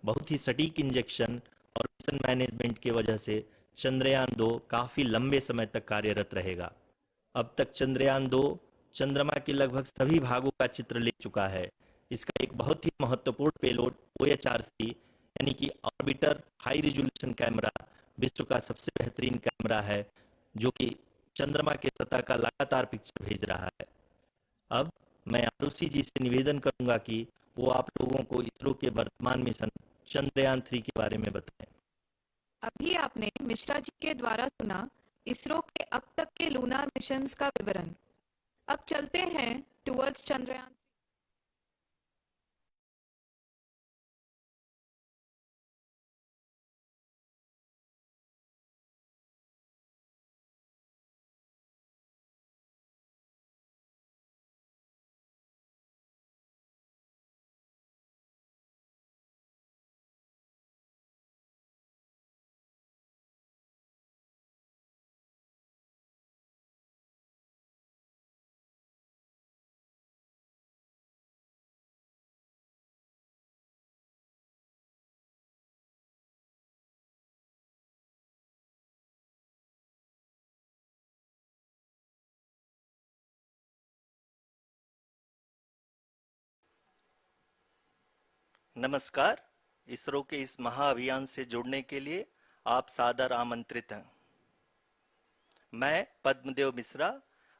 बहुत ही सटीक इंजेक्शन और मिशन मैनेजमेंट की वजह से चंद्रयान 2 काफी लंबे समय तक कार्यरत रहेगा। अब तक चंद्रयान 2 चंद्रमा के लगभग सभी भागों का चित्र ले चुका है। इसका एक बहुत ही महत्वपूर्ण पेलोड OHRC यानी कि ऑर्बिटर हाई रिजोल्यूशन कैमरा विश्व का सबसे बेहतरीन कैमरा है, जो कि चंद्रमा के सतह का लगातार पिक्चर भेज रहा है। अब मैं आरुषि जी से निवेदन करूंगा कि वो आप लोगों को इसरो के वर्तमान मिशन चंद्रयान 3 के बारे में बताएं। अभी आपने मिश्रा जी के द्वारा सुना इसरो के अब तक के लूनार मिशंस का विवरण। अब चलते हैं टुवर्ड्स चंद्रयान। नमस्कार। इसरो के इस महाअभियान से जुड़ने के लिए आप सादर आमंत्रित हैं। मैं पद्मदेव मिश्रा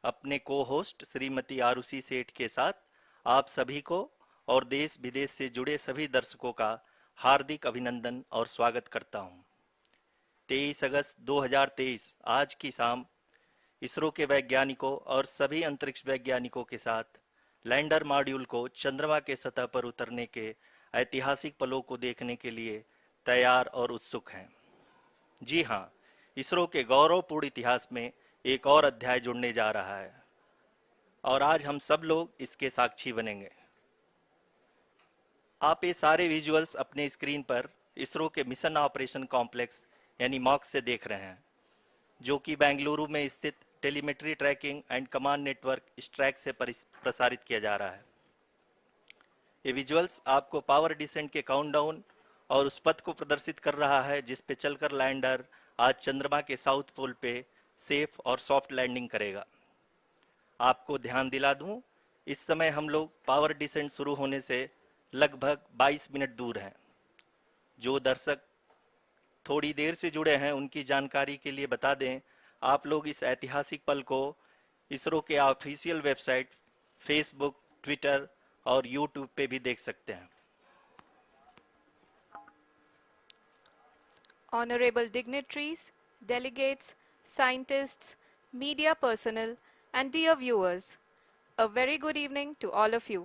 अपने को होस्ट श्रीमती आरुषि सेठ के साथ आप सभी को और देश विदेश से जुड़े सभी दर्शकों का हार्दिक अभिनंदन और स्वागत करता हूं। 23 अगस्त 2023 आज की शाम इसरो के वैज्ञानिकों और सभी अंतरिक्ष वैज्ञानिकों के साथ लैंडर मॉड्यूल को चंद्रमा के सतह पर उतरने के ऐतिहासिक पलों को देखने के लिए तैयार और उत्सुक हैं। जी हाँ, इसरो के गौरवपूर्ण इतिहास में एक और अध्याय जुड़ने जा रहा है और आज हम सब लोग इसके साक्षी बनेंगे। आप ये सारे विजुअल्स अपने स्क्रीन पर इसरो के मिशन ऑपरेशन कॉम्प्लेक्स यानी मॉक से देख रहे हैं, जो कि बेंगलुरु में स्थित telemetry tracking and command network ISTRAC से प्रसारित किया जा रहा है। ये विजुअल्स आपको पावर डिसेंट के काउंटडाउन और उस पथ को प्रदर्शित कर रहा है जिस पे चलकर लैंडर आज चंद्रमा के साउथ पोल पे सेफ और सॉफ्ट लैंडिंग करेगा। आपको ध्यान दिला दूं, इस समय हम लोग पावर डिसेंट शुरू होने से लगभग 22 मिनट दूर हैं। जो दर्शक थोड़ी देर से जुड़े हैं उनकी जानकारी के लिए बता दें, आप लोग इस ऐतिहासिक पल को इसरो के ऑफिशियल वेबसाइट, फेसबुक, ट्विटर और यूट्यूब पे भी देख सकते हैं। Honorable dignitaries, delegates, scientists, media personnel, and dear viewers, a very good evening to all of you.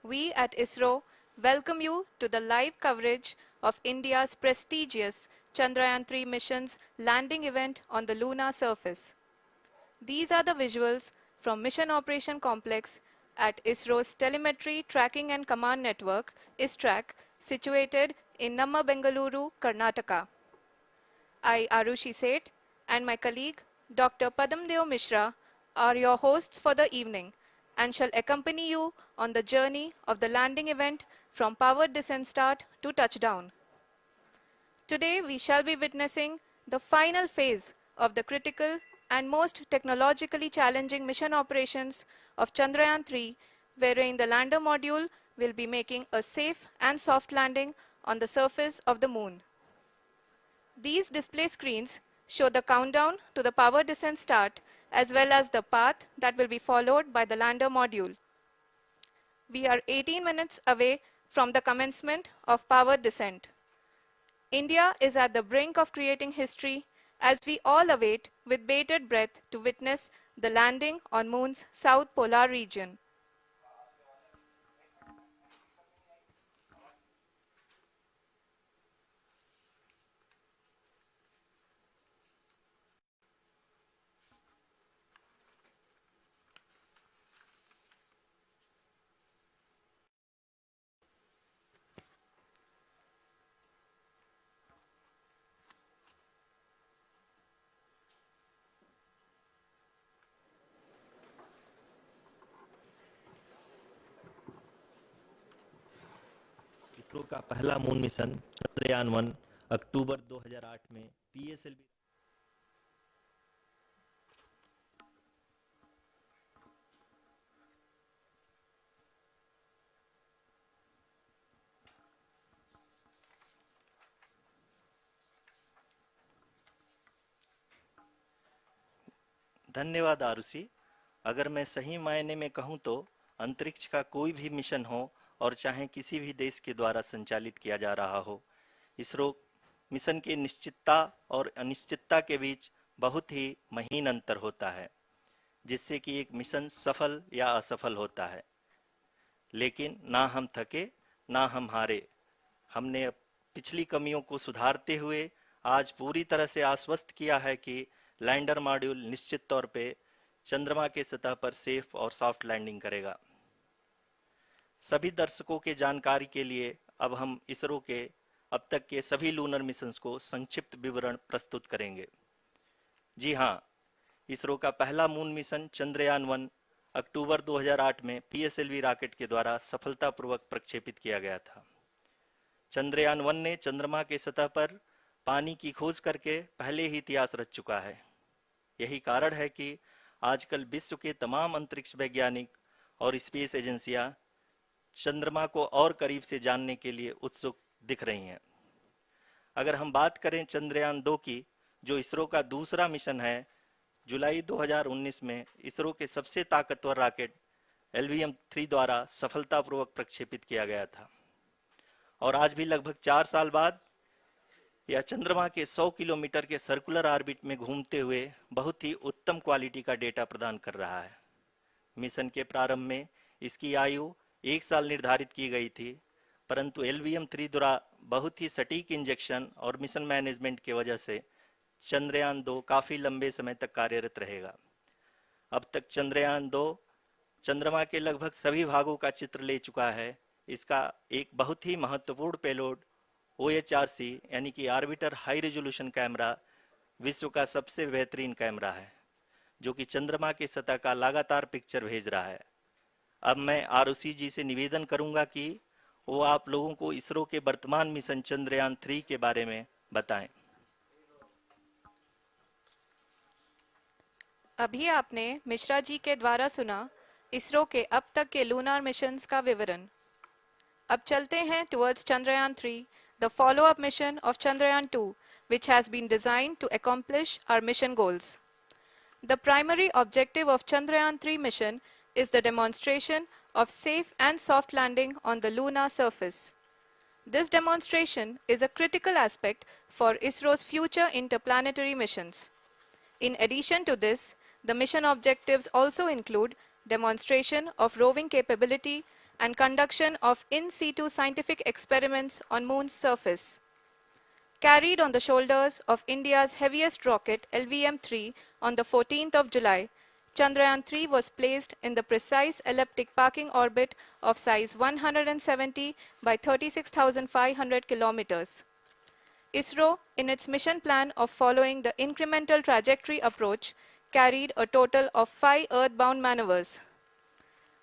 We at ISRO welcome you to the live coverage of India's prestigious Chandrayaan-3 mission's landing event on the lunar surface. These are the visuals from Mission Operation Complex at ISRO's Telemetry Tracking and Command Network, ISTRAC, situated in Namma, Bengaluru, Karnataka. I, Arushi Seth, and my colleague, Dr. Padamdeo Mishra, are your hosts for the evening and shall accompany you on the journey of the landing event from powered descent start to touchdown. Today, we shall be witnessing the final phase of the critical and most technologically challenging mission operations of Chandrayaan-3, wherein the lander module will be making a safe and soft landing on the surface of the moon. These display screens show the countdown to the power descent start as well as the path that will be followed by the lander module. We are 18 minutes away from the commencement of power descent. India is at the brink of creating history as we all await with bated breath to witness the landing on Moon's south polar region. ISRO का पहला moon mission Chandrayaan 1 अक्टूबर 2008 में PSLV. धन्यवाद आरुषि। अगर मैं सही मायने में कहूं तो अंतरिक्ष का कोई भी मिशन हो और चाहे किसी भी देश के द्वारा संचालित किया जा रहा हो, इसरो मिशन की निश्चितता और अनिश्चितता के बीच बहुत ही महीन अंतर होता है, जिससे कि एक मिशन सफल या असफल होता है। लेकिन ना हम थके ना हम हारे। हमने पिछली कमियों को सुधारते हुए आज पूरी तरह से आश्वस्त किया है कि लैंडर मॉड्यूल निश्चित तौर पे चंद्रमा के सतह पर सेफ और सॉफ्ट लैंडिंग करेगा। सभी दर्शकों के जानकारी के लिए अब हम इसरो के अब तक के सभी लूनर मिशंस को संक्षिप्त विवरण प्रस्तुत करेंगे। जी हाँ, इसरो का पहला मून मिशन चंद्रयान 1 अक्टूबर 2008 में पीएसएलवी रॉकेट के द्वारा सफलतापूर्वक प्रक्षेपित किया गया था। चंद्रयान 1 ने चंद्रमा के सतह पर पानी की खोज करके पहले ही इतिहास रच चुका है। यही कारण है कि आजकल विश्व के तमाम अंतरिक्ष वैज्ञानिक और स्पेस एजेंसियां चंद्रमा को और करीब से जानने के लिए उत्सुक दिख रही हैं। अगर हम बात करें चंद्रयान 2 की, जो इसरो का दूसरा मिशन है, जुलाई 2019 में इसरो के सबसे ताकतवर रॉकेट LVM-3 द्वारा सफलतापूर्वक प्रक्षेपित किया गया था और आज भी लगभग 4 साल बाद यह चंद्रमा के 100 किलोमीटर के सर्कुलर ऑर्बिट में घूमते हुए बहुत ही उत्तम क्वालिटी का डेटा प्रदान कर रहा है। मिशन के प्रारंभ में इसकी आयु 1 साल निर्धारित की गई थी, परंतु LVM-3 द्वारा बहुत ही सटीक इंजेक्शन और मिशन मैनेजमेंट की वजह से चंद्रयान 2 काफी लंबे समय तक कार्यरत रहेगा। अब तक चंद्रयान 2 चंद्रमा के लगभग सभी भागों का चित्र ले चुका है। इसका एक बहुत ही महत्वपूर्ण पेलोड OHRC यानी कि ऑर्बिटर हाई रेजोल्यूशन कैमरा विश्व का सबसे बेहतरीन कैमरा है, जो कि चंद्रमा के सतह का लगातार पिक्चर भेज रहा है। अब मैं आरुषि जी से निवेदन करूंगा कि वो आप लोगों को इसरो के वर्तमान मिशन चंद्रयान 3 के बारे में बताएं। अभी आपने मिश्रा जी के द्वारा सुना इसरो के अब तक के लूनार मिशंस का विवरण। अब चलते हैं towards Chandrayaan 3, the follow-up mission of Chandrayaan 2, which has been designed to accomplish our mission goals. The primary objective of Chandrayaan 3 mission is the demonstration of safe and soft landing on the lunar surface. This demonstration is a critical aspect for ISRO's future interplanetary missions. In addition to this, the mission objectives also include demonstration of roving capability and conduction of in situ scientific experiments on Moon's surface. Carried on the shoulders of India's heaviest rocket LVM-3 on the 14th of July, Chandrayaan 3 was placed in the precise elliptic parking orbit of size 170 by 36,500 kilometers. ISRO, in its mission plan of following the incremental trajectory approach, carried a total of 5 earthbound maneuvers.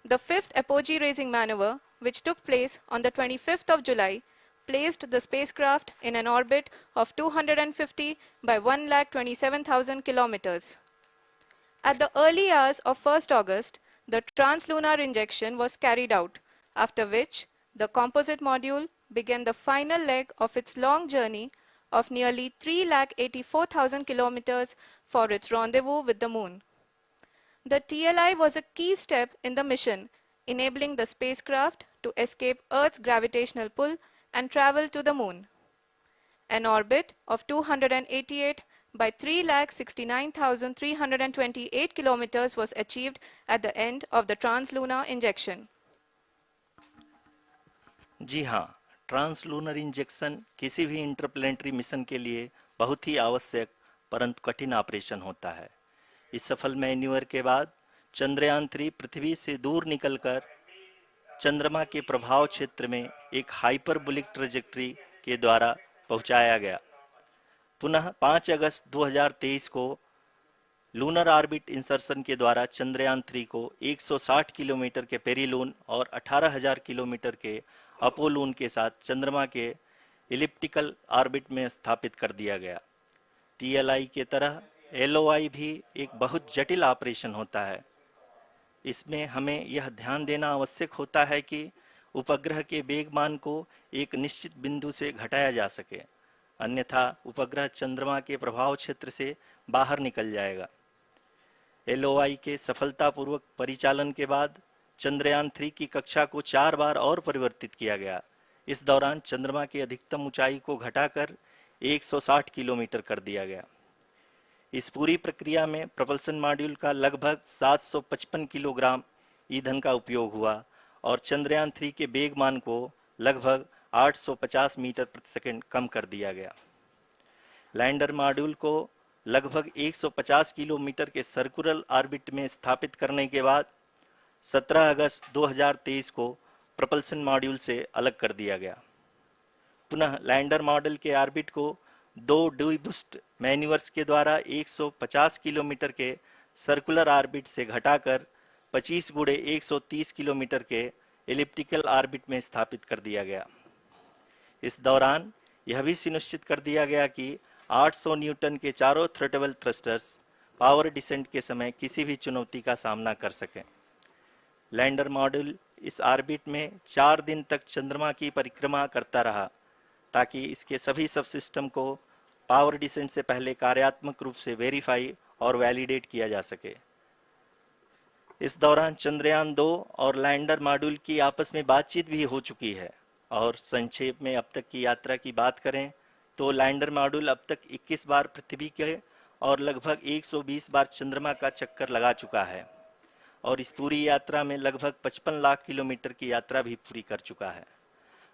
The fifth apogee raising maneuver, which took place on the 25th of July, placed the spacecraft in an orbit of 250 by 1,27,000 kilometers. At the early hours of 1st August, the translunar injection was carried out, after which the composite module began the final leg of its long journey of nearly 3,84,000 kilometers for its rendezvous with the Moon. The TLI was a key step in the mission, enabling the spacecraft to escape Earth's gravitational pull and travel to the Moon. An orbit of 288 by 3,69,328 kilometers was achieved at the end of the translunar injection. जी हाँ, translunar injection किसी भी interplanetary mission के लिए बहुत ही आवश्यक परंतु कठिन operation होता है। इस सफल मैन्यूवर के बाद चंद्रयान 3 पृथ्वी से दूर निकलकर चंद्रमा के प्रभाव क्षेत्र में एक हाइपरबोलिक ट्रेजेक्टरी के द्वारा पहुंचाया गया। पुनः 5 अगस्त 2023 को लूनर ऑर्बिट इंसर्शन के द्वारा चंद्रयान 3 को 160 किलोमीटर के पेरिलून और 18,000 किलोमीटर के अपोलोन के साथ चंद्रमा के इलिप्टिकल ऑर्बिट में स्थापित कर दिया गया। टीएलआई के तरह एलओआई भी एक बहुत जटिल ऑपरेशन होता है। इसमें हमें यह ध्यान देना आवश्यक होता है कि उपग्रह के वेग मान को एक निश्चित बिंदु से घटाया जा सके, अन्यथा उपग्रह चंद्रमा के प्रभाव क्षेत्र से बाहर निकल जाएगा। एलओआई के सफलतापूर्वक परिचालन के बाद चंद्रयान 3 की कक्षा को 4 बार और परिवर्तित किया गया। इस दौरान चंद्रमा की अधिकतम ऊंचाई को घटाकर 160 किलोमीटर कर दिया गया। इस पूरी प्रक्रिया में प्रपल्सन मॉड्यूल का लगभग 755 किलोग्राम ईंधन का उपयोग हुआ और चंद्रयान 3 के वेग मान को लगभग 850 मीटर प्रति सेकंड कम कर दिया गया। लैंडर मॉड्यूल को लगभग 150 किलोमीटर के सर्कुलर ऑर्बिट में स्थापित करने के बाद 17 अगस्त 2023 को प्रपल्सन मॉड्यूल से अलग कर दिया गया। पुनः लैंडर मॉडल के ऑर्बिट को 2 डीबूस्ट मैन्यूवर्स के द्वारा 150 किलोमीटर के सर्कुलर ऑर्बिट से घटाकर 25 गुणे 130 किलोमीटर के एलिप्टिकल ऑर्बिट में स्थापित कर दिया गया। इस दौरान यह भी सुनिश्चित कर दिया गया कि 800 न्यूटन के चारों थ्रोटेबल थ्रस्टर्स पावर डिसेंट के समय किसी भी चुनौती का सामना कर सकें। लैंडर मॉड्यूल इस ऑर्बिट में 4 दिन तक चंद्रमा की परिक्रमा करता रहा ताकि इसके सभी सबसिस्टम को पावर डिसेंट से पहले कार्यात्मक रूप से वेरीफाई और वैलिडेट किया जा सके। इस दौरान चंद्रयान 2 और लैंडर मॉड्यूल की आपस में बातचीत भी हो चुकी है। और संक्षेप में अब तक की यात्रा की बात करें तो लैंडर मॉड्यूल अब तक 21 बार पृथ्वी के और लगभग 120 बार चंद्रमा का चक्कर लगा चुका है और इस पूरी यात्रा में लगभग 55 लाख किलोमीटर की यात्रा भी पूरी कर चुका है।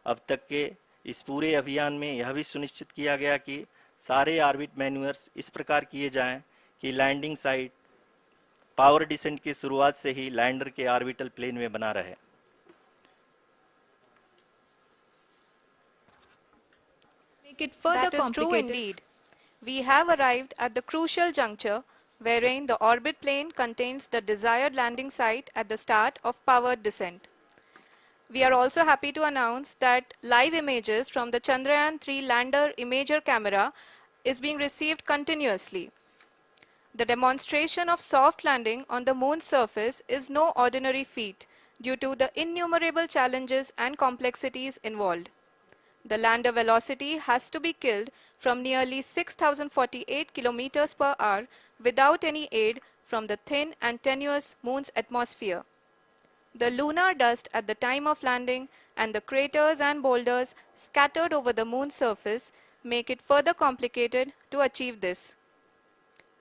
अब तक के इस पूरे अभियान में यह भी सुनिश्चित किया गया कि सारे ऑर्बिट मैन्यूवर्स इस प्रकार किए जाएं कि लैंडिंग साइट पावर डिसेंट की शुरुआत से ही लैंडर के ऑर्बिटल प्लेन में बना रहे। Make it further That is true complicated. indeed. We have arrived at the crucial juncture wherein the orbit plane contains the desired landing site at the start of powered descent. We are also happy to announce that live images from the Chandrayaan 3 lander imager camera is being received continuously. The demonstration of soft landing on the moon's surface is no ordinary feat due to the innumerable challenges and complexities involved. The lander velocity has to be killed from nearly 6,048 kilometers per hour without any aid from the thin and tenuous moon's atmosphere. The lunar dust at the time of landing and the craters and boulders scattered over the moon's surface make it further complicated to achieve this.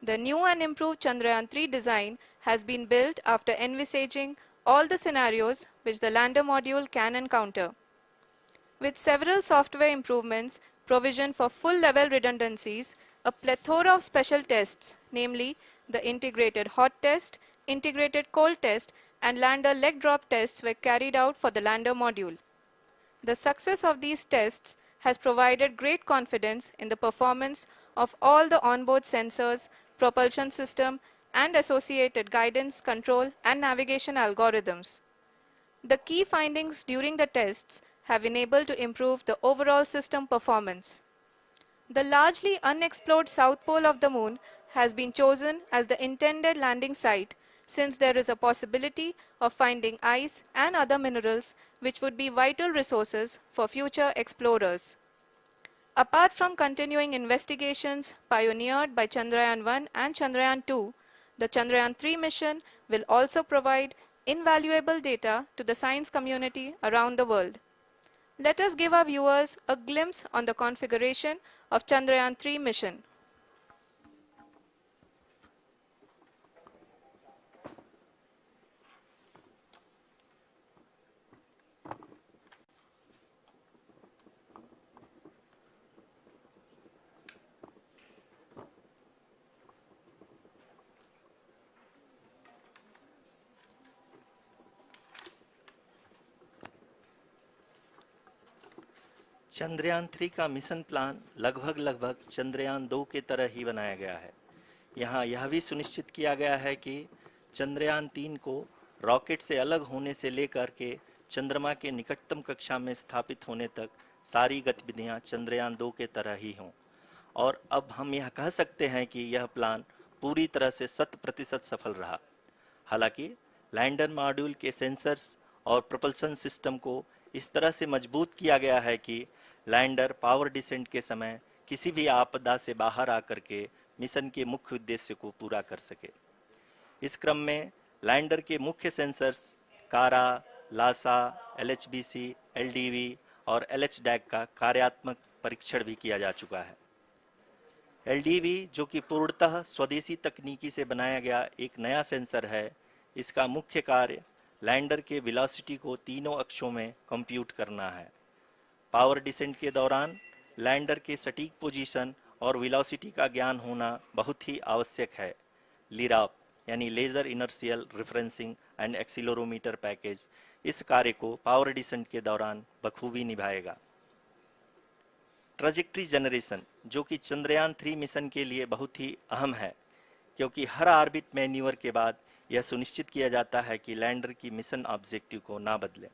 The new and improved Chandrayaan 3 design has been built after envisaging all the scenarios which the lander module can encounter. With several software improvements, provision for full-level redundancies, a plethora of special tests, namely the integrated hot test, integrated cold test, and lander leg drop tests were carried out for the lander module. The success of these tests has provided great confidence in the performance of all the onboard sensors, propulsion system, and associated guidance, control, and navigation algorithms. The key findings during the tests have enabled to improve the overall system performance. The largely unexplored south pole of the moon has been chosen as the intended landing site since there is a possibility of finding ice and other minerals which would be vital resources for future explorers. Apart from continuing investigations pioneered by Chandrayaan 1 and Chandrayaan 2, the Chandrayaan 3 mission will also provide invaluable data to the science community around the world. Let us give our viewers a glimpse on the configuration of Chandrayaan 3 mission. Chandrayaan 3 का mission plan लगभग चंद्रयान 2 के तरह ही बनाया गया है। यहाँ यह भी सुनिश्चित किया गया है कि चंद्रयान 3 को रॉकेट से अलग होने से लेकर के चंद्रमा के निकटतम कक्षा में स्थापित होने तक सारी गतिविधियां चंद्रयान 2 के तरह ही हों। और अब हम यह कह सकते हैं कि यह प्लान पूरी तरह से 100% सफल रहा। हालांकि लैंडर मॉड्यूल के सेंसर्स और propulsion सिस्टम को इस तरह से मजबूत किया गया है कि लैंडर पावर डिसेंट के समय किसी भी आपदा से बाहर आकर के मिशन के मुख्य उद्देश्य को पूरा कर सके। इस क्रम में लैंडर के मुख्य सेंसर्स कारा, लासा, LHBC, LDV और LHDAC का कार्यात्मक परीक्षण भी किया जा चुका है। LDV, जो कि पूर्णतः स्वदेशी तकनीकी से बनाया गया एक नया सेंसर है, इसका मुख्य कार्य लैंडर के वेलोसिटी को तीनों अक्षों में कंप्यूट करना है। पावर डिसेंट के दौरान लैंडर के सटीक पोजीशन और वेलोसिटी का ज्ञान होना बहुत ही आवश्यक है। लिराप यानी laser inertial referencing and accelerometer package इस कार्य को पावर डिसेंट के दौरान बखूबी निभाएगा। ट्रैजेक्टरी जनरेशन, जो कि चंद्रयान 3 मिशन के लिए बहुत ही अहम है, क्योंकि हर ऑर्बिट मैन्यूवर के बाद यह सुनिश्चित किया जाता है कि लैंडर की मिशन ऑब्जेक्टिव को ना बदले।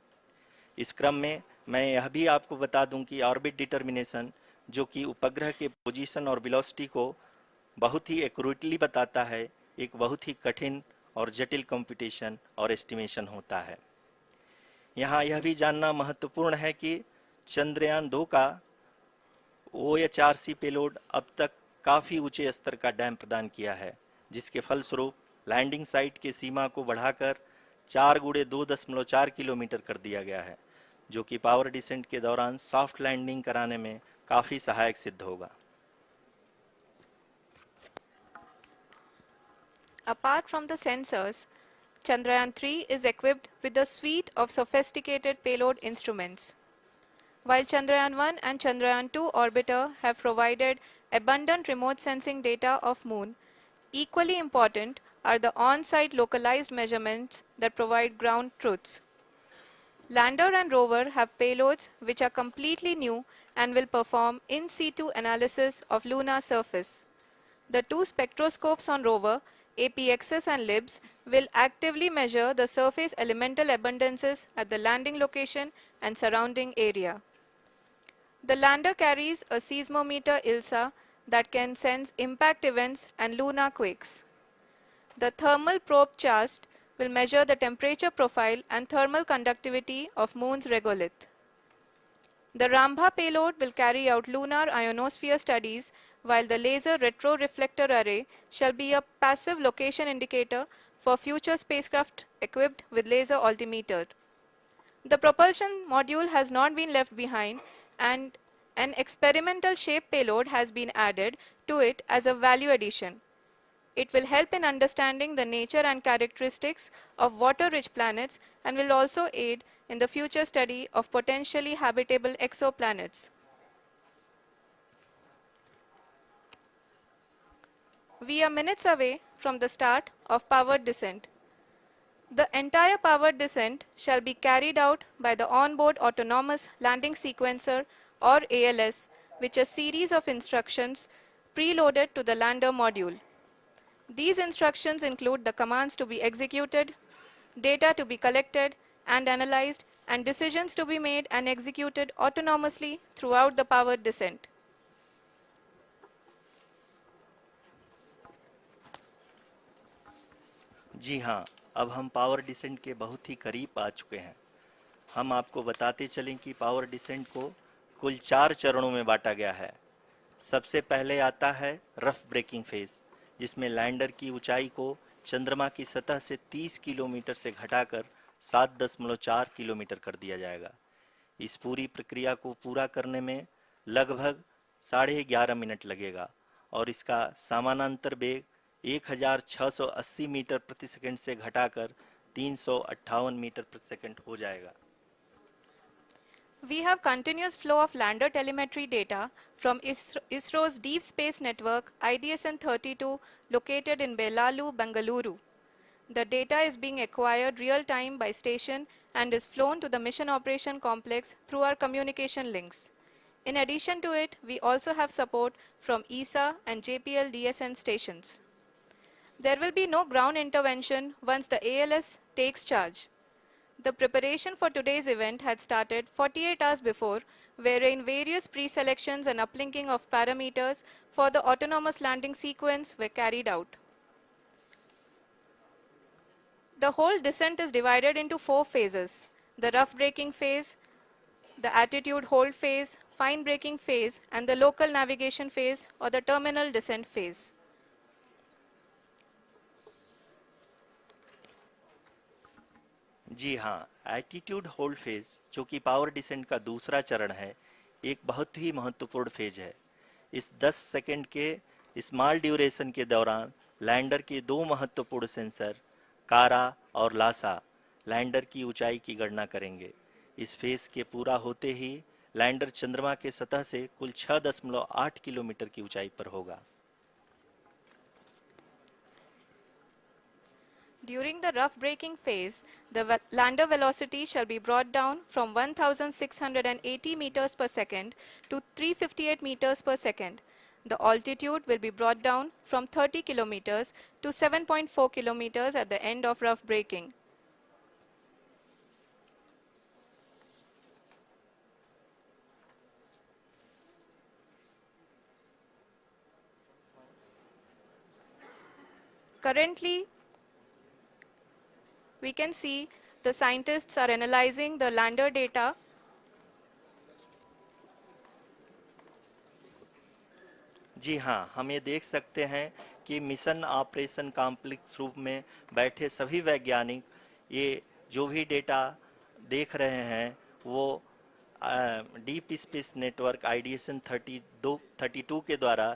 इस क्रम में मैं यह भी आपको बता दूं कि ऑर्बिट डिटर्मिनेशन, जो कि उपग्रह के पोजीशन और वेलोसिटी को बहुत ही एक्यूरेटली बताता है, एक बहुत ही कठिन और जटिल कंप्यूटेशन और एस्टिमेशन होता है। यहाँ यह भी जानना महत्वपूर्ण है कि चंद्रयान 2 का OHRC पेलोड अब तक काफ़ी ऊंचे स्तर का डैम प्रदान किया है, जिसके फलस्वरूप लैंडिंग साइट के सीमा को बढ़ाकर 4 गुणे 2.4 किलोमीटर कर दिया गया है, जो कि पावर डिसेंट के दौरान सॉफ्ट लैंडिंग कराने में काफ़ी सहायक सिद्ध होगा। Apart from the sensors, Chandrayaan 3 is equipped with a suite of sophisticated payload instruments. While Chandrayaan 1 and Chandrayaan 2 orbiter have provided abundant remote sensing data of Moon, equally important are the on-site localized measurements that provide ground truths. Lander and rover have payloads which are completely new and will perform in situ analysis of lunar surface. The two spectroscopes on rover, APXS and LIBS, will actively measure the surface elemental abundances at the landing location and surrounding area. The lander carries a seismometer ILSA that can sense impact events and lunar quakes. The thermal probe CHAST will measure the temperature profile and thermal conductivity of Moon's regolith. The Rambha payload will carry out lunar ionosphere studies, while the laser retroreflector array shall be a passive location indicator for future spacecraft equipped with laser altimeter. The propulsion module has not been left behind, and an experimental shape payload has been added to it as a value addition. It will help in understanding the nature and characteristics of water-rich planets and will also aid in the future study of potentially habitable exoplanets. We are minutes away from the start of powered descent. The entire powered descent shall be carried out by the onboard autonomous landing sequencer, or ALS, which is a series of instructions preloaded to the lander module. These instructions include the commands to be executed, data to be collected and analyzed, and decisions to be made and executed autonomously throughout the powered descent. जी हाँ, अब हम power descent के बहुत ही करीब आ चुके हैं। हम आपको बताते चलें कि पावर डिसेंट को कुल 4 चरणों में बांटा गया है। सबसे पहले आता है रफ ब्रेकिंग फेज, जिसमें लैंडर की ऊंचाई को चंद्रमा की सतह से 30 किलोमीटर से घटाकर 7.4 किलोमीटर कर दिया जाएगा। इस पूरी प्रक्रिया को पूरा करने में लगभग 11.5 मिनट लगेगा और इसका समानांतर वेग 1680 मीटर प्रति सेकंड से घटाकर 358 मीटर प्रति सेकंड हो जाएगा। We have continuous flow of lander telemetry data from ISRO's Deep Space Network IDSN-32 located in Belalu, Bengaluru. The data is being acquired real-time by station and is flown to the Mission Operation Complex through our communication links. In addition to it, we also have support from ESA and JPL DSN stations. There will be no ground intervention once the ALS takes charge. The preparation for today's event had started 48 hours before, wherein various pre-selections and uplinking of parameters for the autonomous landing sequence were carried out. The whole descent is divided into 4 phases: the rough braking phase, the attitude hold phase, fine braking phase, and the local navigation phase or the terminal descent phase. जी हाँ, attitude hold phase, जो कि power descent का दूसरा चरण है, एक बहुत ही महत्वपूर्ण फेज है। इस 10 सेकंड के स्मॉल ड्यूरेशन के दौरान लैंडर के दो महत्वपूर्ण सेंसर कारा और लासा लैंडर की ऊंचाई की गणना करेंगे। इस फेज के पूरा होते ही लैंडर चंद्रमा के सतह से कुल 6.8 किलोमीटर की ऊंचाई पर होगा। During the rough braking phase, the lander velocity shall be brought down from 1680 meters per second to 358 meters per second. The altitude will be brought down from 30 kilometers to 7.4 kilometers at the end of rough braking. Currently, we can see the scientists are analyzing the lander data. जी हाँ, हम ये देख सकते हैं कि mission operation complex रूप में बैठे सभी वैज्ञानिक ये जो भी डेटा देख रहे हैं वो डीप स्पेस नेटवर्क आईडीएसन 32 के द्वारा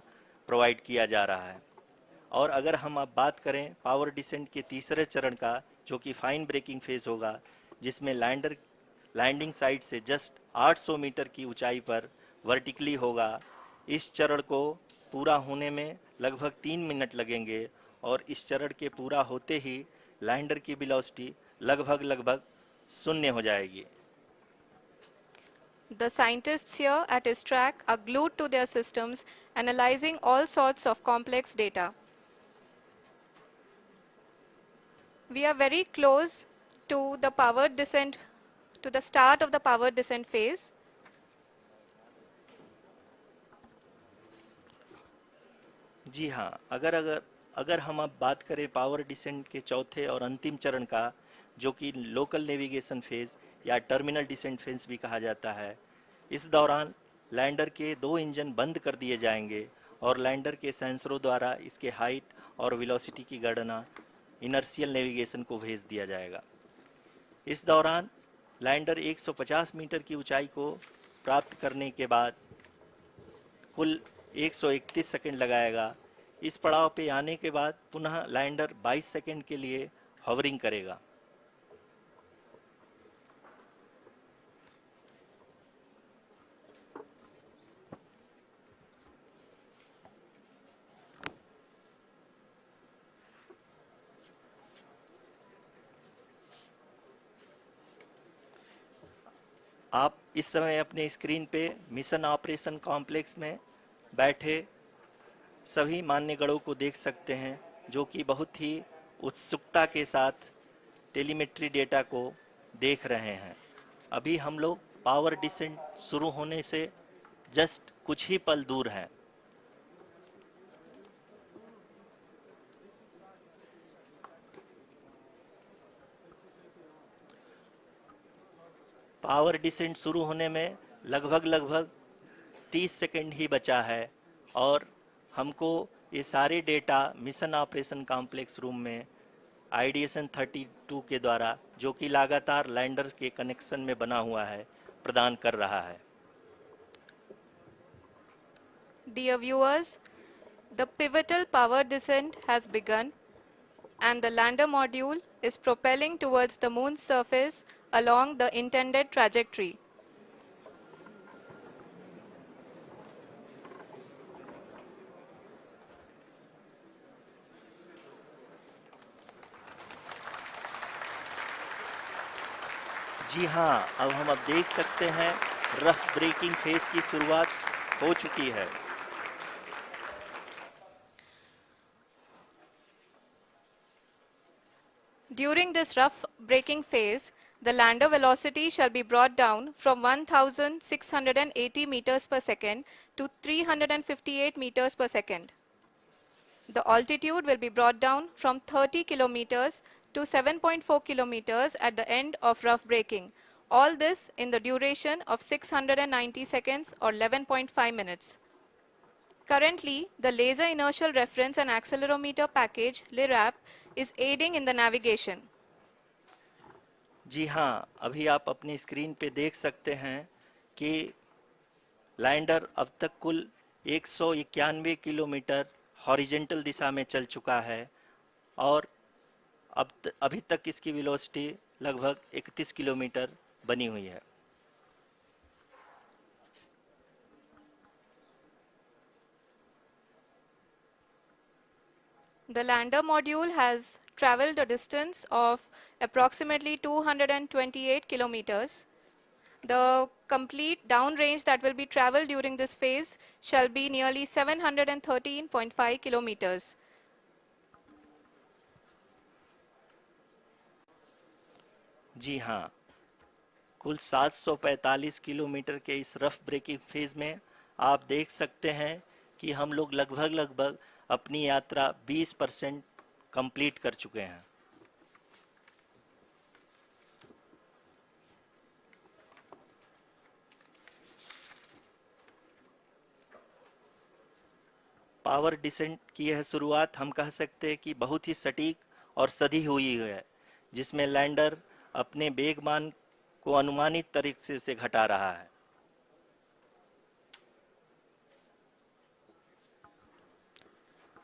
प्रोवाइड किया जा रहा है। और अगर हम अब बात करें पावर डिसेंट के तीसरे चरण का, जो कि फाइन ब्रेकिंग फेज होगा, जिसमें लैंडर लैंडिंग साइट से जस्ट 800 मीटर की ऊंचाई पर वर्टिकली होगा। इस चरण को पूरा होने में लगभग 3 मिनट लगेंगे और इस चरण के पूरा होते ही लैंडर की वेलोसिटी लगभग शून्य हो जाएगी। The scientists here at ISTRAC are glued to their systems, analyzing all sorts of complex data. We are very close to the powered descent, to the start of the powered descent phase. जी हाँ, अगर हम अब बात करें power descent के चौथे और अंतिम चरण का, जो कि लोकल नेविगेशन फेज या टर्मिनल डिसेंट फेज भी कहा जाता है, इस दौरान लैंडर के 2 इंजन बंद कर दिए जाएंगे और लैंडर के सेंसरों द्वारा इसके हाइट और वेलोसिटी की गणना इनर्शियल नेविगेशन को भेज दिया जाएगा। इस दौरान लैंडर 150 मीटर की ऊंचाई को प्राप्त करने के बाद कुल 131 सेकंड लगाएगा। इस पड़ाव पे आने के बाद पुनः लैंडर 22 सेकंड के लिए हॉवरिंग करेगा। आप इस समय अपने स्क्रीन पे मिशन ऑपरेशन कॉम्प्लेक्स में बैठे सभी मान्यगणों को देख सकते हैं, जो कि बहुत ही उत्सुकता के साथ टेलीमेट्री डेटा को देख रहे हैं। अभी हम लोग पावर डिसेंट शुरू होने से जस्ट कुछ ही पल दूर हैं। पावर डिसेंट शुरू होने में लगभग 30 सेकंड ही बचा है और हमको ये सारे data mission operation complex room में आईडीएसन 32 के द्वारा, जो कि लगातार लैंडर के कनेक्शन में बना हुआ है, प्रदान कर रहा है। Dear viewers, the pivotal power descent has begun and the lander module is propelling towards the moon's surface along the intended trajectory. जी हाँ, अब हम देख सकते हैं रफ ब्रेकिंग फेज की शुरुआत हो चुकी है। During this rough braking phase, The lander velocity shall be brought down from 1680 meters per second to 358 meters per second. The altitude will be brought down from 30 kilometers to 7.4 kilometers at the end of rough braking. All this in the duration of 690 seconds or 11.5 minutes. Currently, the Laser Inertial Reference and Accelerometer package (LIRAP) is aiding in the navigation. जी हाँ, अभी आप अपनी screen पे देख सकते हैं कि lander अब तक कुल 191 किलोमीटर हॉरिजेंटल दिशा में चल चुका है और अभी तक इसकी वेलोसिटी लगभग 31 किलोमीटर बनी हुई है। The lander module has traveled a distance of approximately 228 kilometers. The complete downrange that will be traveled during this phase shall be nearly 713.5 kilometers. जी हाँ, कुल 745 किलोमीटर के इस रफ ब्रेकिंग फेज में आप देख सकते हैं कि हम लोग लगभग अपनी यात्रा 20% कंप्लीट कर चुके हैं। पावर डिसेंट की यह शुरुआत हम कह सकते हैं कि बहुत ही सटीक और सधी हुई है, जिसमें लैंडर अपने वेगमान को अनुमानित तरीके से घटा रहा है।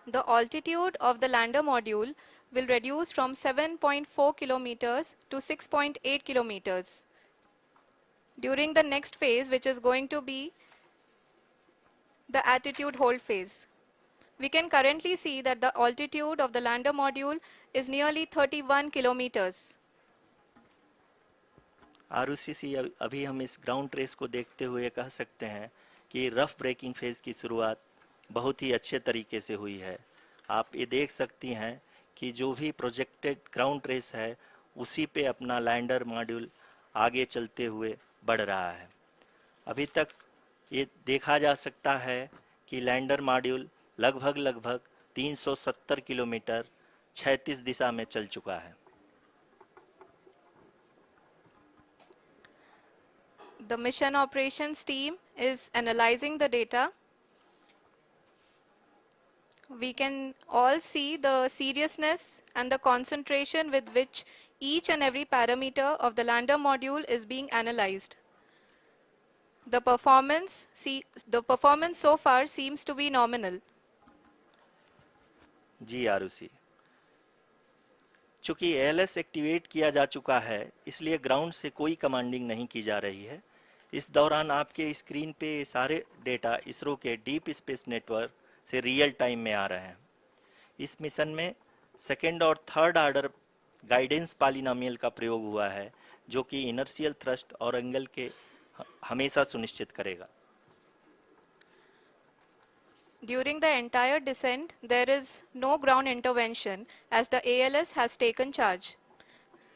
The altitude of the lander module will reduce from 7.4 kilometers to 6.8 kilometers. During the next phase, which is going to be the attitude hold phase. We can currently see that the altitude of the lander module is nearly 31 kilometers. Arushi अभी हम इस ground trace को देखते हुए कह सकते हैं कि रफ ब्रेकिंग फेज की शुरुआत बहुत ही अच्छे तरीके से हुई है। आप ये देख सकती हैं कि जो भी प्रोजेक्टेड ग्राउंड ट्रेस है उसी पे अपना लैंडर मॉड्यूल आगे चलते हुए बढ़ रहा है। अभी तक ये देखा जा सकता है कि लैंडर मॉड्यूल लगभग 370 किलोमीटर क्षैतिज दिशा में चल चुका है। The mission operations team is analyzing the data. We can all see the seriousness and the concentration with which each and every parameter of the lander module is being analyzed. The performance so far seems to be nominal. जी आरुषि, चूंकि ALS activate किया जा चुका है इसलिए ground से कोई commanding नहीं की जा रही है। इस दौरान आपके स्क्रीन पे सारे डेटा इसरो के डीप स्पेस नेटवर्क से रियल टाइम में आ रहे हैं। इस मिशन में सेकेंड और थर्ड ऑर्डर गाइडेंस पॉलिनोमियल का प्रयोग हुआ है, जो कि इनर्शियल थ्रस्ट और एंगल के हमेशा सुनिश्चित करेगा। During the entire descent, there is no ground intervention as the ALS has taken charge.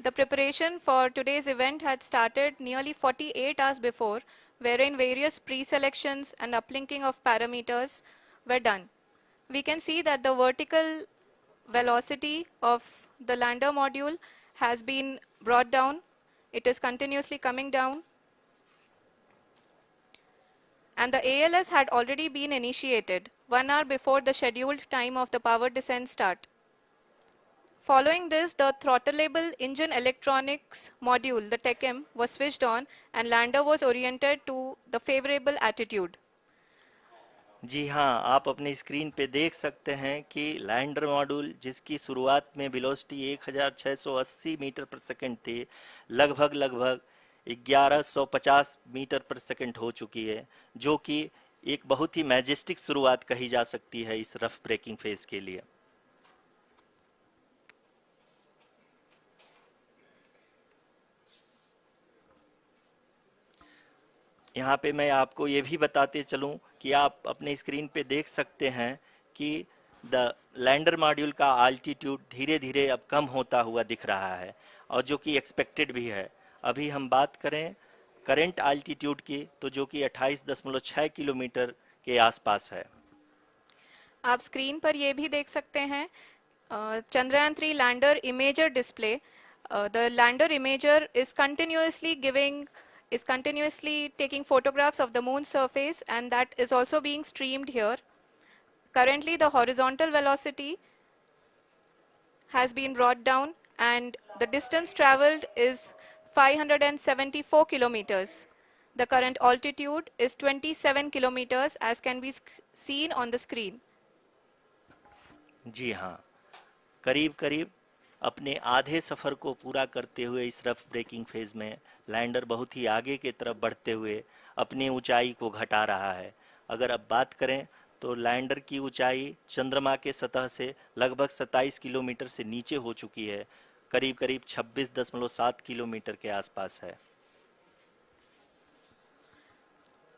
The preparation for today's event had started nearly 48 hours before, wherein various pre-selections and uplinking of parameters were done. We can see that the vertical velocity of the lander module has been brought down. It is continuously coming down. And the ALS had already been initiated 1 hour before the scheduled time of the power descent start. Following this, the throttleable engine electronics module, the TECM, was switched on and lander was oriented to the favorable attitude. जी हाँ, आप अपनी screen पे देख सकते हैं कि lander module जिसकी शुरुआत में वेलोसिटी 1680 मीटर पर सेकंड थी, लगभग 1150 मीटर पर सेकंड हो चुकी है, जो कि एक बहुत ही मैजेस्टिक शुरुआत कही जा सकती है इस रफ ब्रेकिंग फेज के लिए। यहाँ पे मैं आपको ये भी बताते चलूं कि आप अपने स्क्रीन पे देख सकते हैं कि द लैंडर मॉड्यूल का आल्टीट्यूड धीरे धीरे अब कम होता हुआ दिख रहा है, और जो कि एक्सपेक्टेड भी है। अभी हम बात करें करंट आल्टीट्यूड की, तो जो कि 28.6 किलोमीटर के आसपास है। आप स्क्रीन पर ये भी देख सकते हैं Chandrayaan 3 lander imager display. The lander imager is continuously taking photographs of the moon surface, and that is also being streamed here. Currently the horizontal velocity has been brought down and the distance traveled is 574 kilometers. The current altitude is 27 kilometers as can be seen on the screen. जी हाँ, करीब करीब अपने आधे सफ़र को पूरा करते हुए इस रफ ब्रेकिंग फेज में लैंडर बहुत ही आगे की तरफ बढ़ते हुए अपनी ऊंचाई को घटा रहा है। अगर अब बात करें तो लैंडर की ऊंचाई चंद्रमा के सतह से लगभग 27 किलोमीटर से नीचे हो चुकी है, करीब करीब 26.7 किलोमीटर के आसपास है।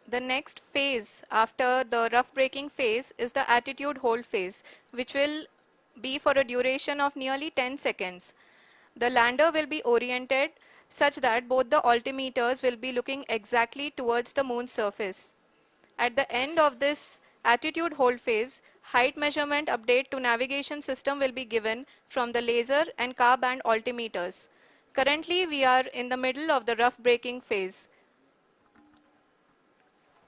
The next phase after the rough braking phase is the attitude hold phase, which will be for a duration of nearly 10 seconds. The lander will be oriented such that both the altimeters will be looking exactly towards the moon's surface. At the end of this attitude hold phase, height measurement update to navigation system will be given from the laser and car band altimeters. Currently, we are in the middle of the rough braking phase.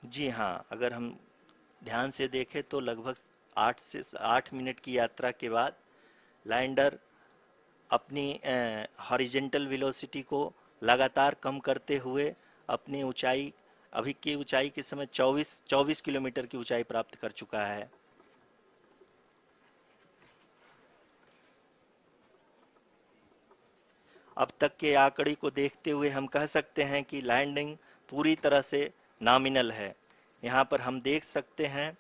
जी हाँ, अगर हम ध्यान से देखें तो लगभग 8 minute की यात्रा के बाद लैंडर अपनी हॉरिजेंटल वेलोसिटी को लगातार कम करते हुए अपनी ऊंचाई, अभी की ऊंचाई के समय 24 किलोमीटर की ऊंचाई प्राप्त कर चुका है। अब तक के आंकड़े को देखते हुए हम कह सकते हैं कि लैंडिंग पूरी तरह से नॉमिनल है। यहाँ पर हम देख सकते हैं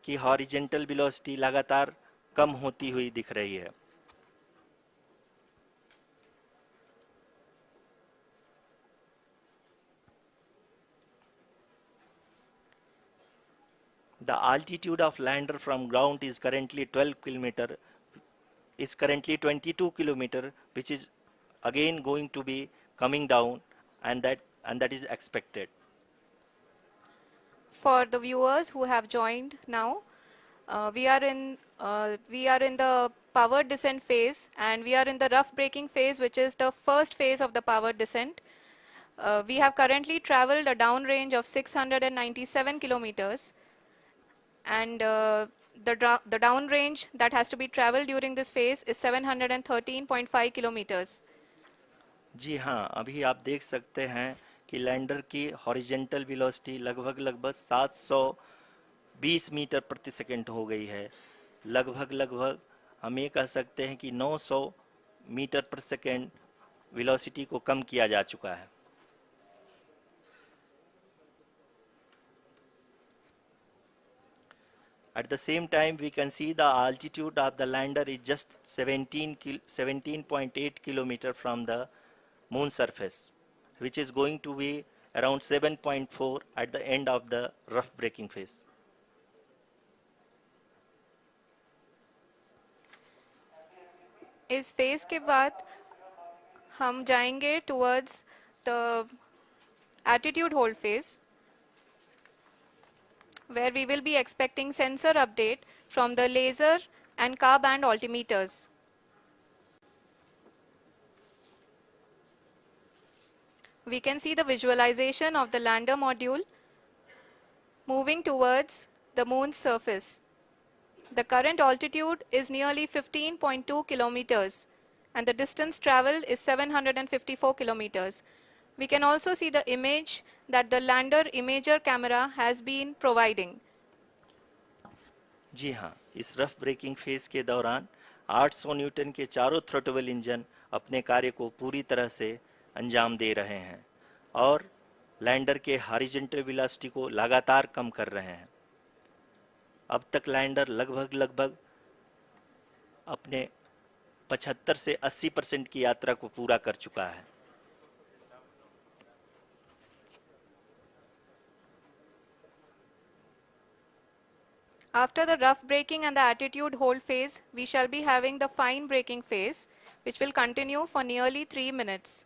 कि हॉरिजेंटल वेलोसिटी लगातार कम होती हुई दिख रही है। The altitude of lander from ground is currently 22 kilometer, which is again going to be coming down, and that is expected. For the viewers who have joined now, we are in the power descent phase, and we are in the rough braking phase, which is the first phase of the power descent. We have currently traveled a downrange of 697 kilometers, and the downrange that has to be traveled during this phase is 713.5 kilometers. जी हाँ, अभी आप देख सकते हैं कि lander की horizontal velocity लगभग 720 metre प्रति सेकंड हो गई है। लगभग हम ये कह सकते हैं कि 900 मीटर प्रति सेकंड वेलोसिटी को कम किया जा चुका है। At the same time, we can see the altitude of the lander is just 17.8 kilometer from the moon surface, which is going to be around 7.4 at the end of the rough braking phase. इस phase के बाद हम जाएंगे towards the attitude hold phase, where we will be expecting sensor update from the laser and car band altimeters. We can see the visualization of the lander module moving towards the moon's surface. The current altitude is nearly 15.2 kilometers and the distance traveled is 754 kilometers. We can also see the image that the lander imager camera has been providing. जी हाँ, इस rough breaking phase के दौरान 800 Newton के चारों throttle engine अपने कार्य को पूरी तरह से अंजाम दे रहे हैं और लैंडर के हॉरिजॉन्टल वेलोसिटी को लगातार कम कर रहे हैं। अब तक लैंडर लगभग अपने 75 से 80% की यात्रा को पूरा कर चुका है। After the rough braking and the attitude hold phase, we shall be having the fine braking phase, which will continue for nearly 3 minutes.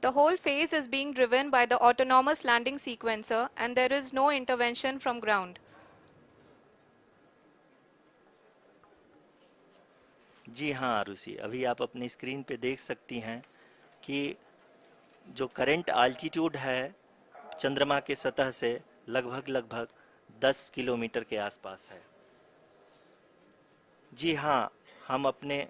The whole phase is being driven by the autonomous landing sequencer and there is no intervention from ground. जी हाँ आरुषि, अभी आप अपनी screen पे देख सकती हैं कि जो करंट आल्टीट्यूड है चंद्रमा के सतह से लगभग लगभग 10 किलोमीटर के आसपास है। जी हाँ, हम अपने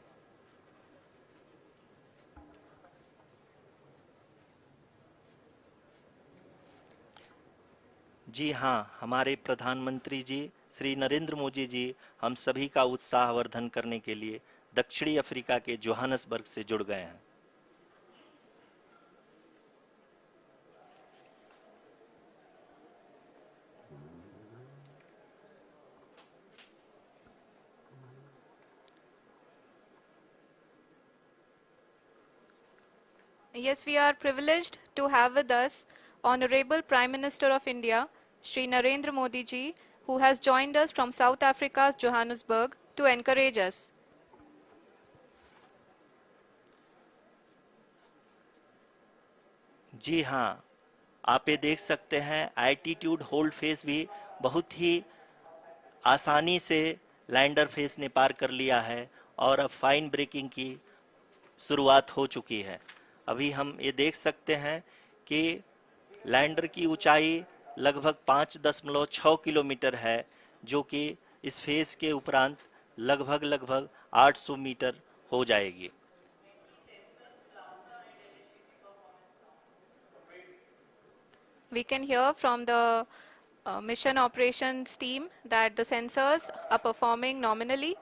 जी हाँ, हमारे प्रधानमंत्री जी श्री नरेंद्र मोदी जी हम सभी का उत्साहवर्धन करने के लिए दक्षिणी अफ्रीका के जोहानसबर्ग से जुड़ गए हैं। Yes, we are privileged to have with us Honorable Prime Minister of India, Shri Narendra Modi ji, who has joined us from South Africa's Johannesburg to encourage us. जी हाँ, आप ये देख सकते हैं एल्टीट्यूड होल्ड फेस भी बहुत ही आसानी से लैंडर फेस ने पार कर लिया है और अब फाइन ब्रेकिंग की शुरुआत हो चुकी है। अभी हम ये देख सकते हैं कि लैंडर की ऊंचाई लगभग 5.6 किलोमीटर है, जो कि इस फेज के उपरांत लगभग लगभग 800 मीटर हो जाएगी। We can hear from the mission operations team that the sensors are performing nominally.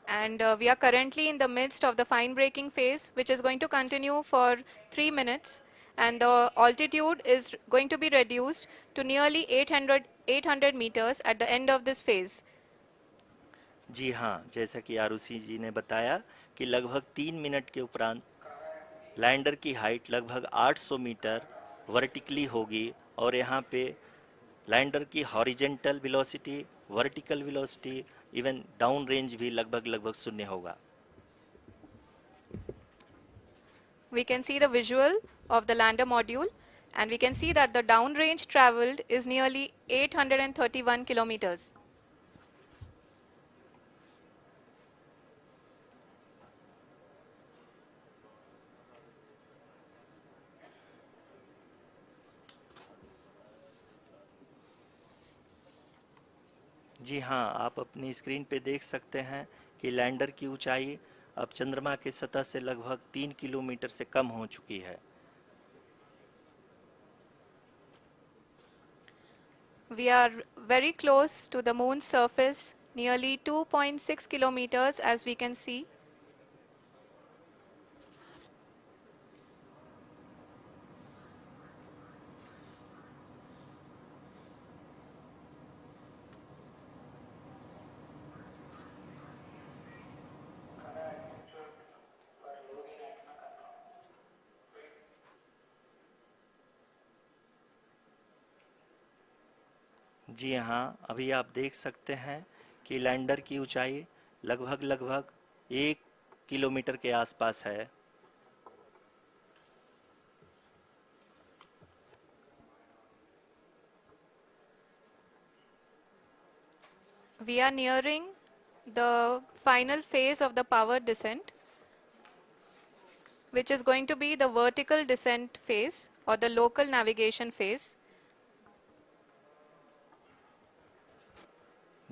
And we are currently in the midst of the fine braking phase, which is going to continue for 3 minutes. And the altitude is going to be reduced to nearly 800 meters at the end of this phase. जी हाँ, जैसा कि आरुषि जी ने बताया कि लगभग 3 minute के उपरांत lander की हाइट लगभग 800 मीटर वर्टिकली होगी और यहाँ पे लैंडर की horizontal velocity, vertical velocity, even down range भी लगभग लगभग शून्य होगा। We can see the visual of the lander module and we can see that the down range traveled is nearly 831 kilometers. जी हाँ, आप अपनी स्क्रीन पे देख सकते हैं कि लैंडर की ऊंचाई अब चंद्रमा के सतह से लगभग 3 किलोमीटर से कम हो चुकी है। We are very close to the moon's surface, nearly 2.6 kilometers as we can see. जी हाँ, अभी आप देख सकते हैं कि लैंडर की ऊंचाई लगभग लगभग 1 किलोमीटर के आसपास है। We are nearing the final phase of the power descent, which is going to be the vertical descent phase or the local navigation phase.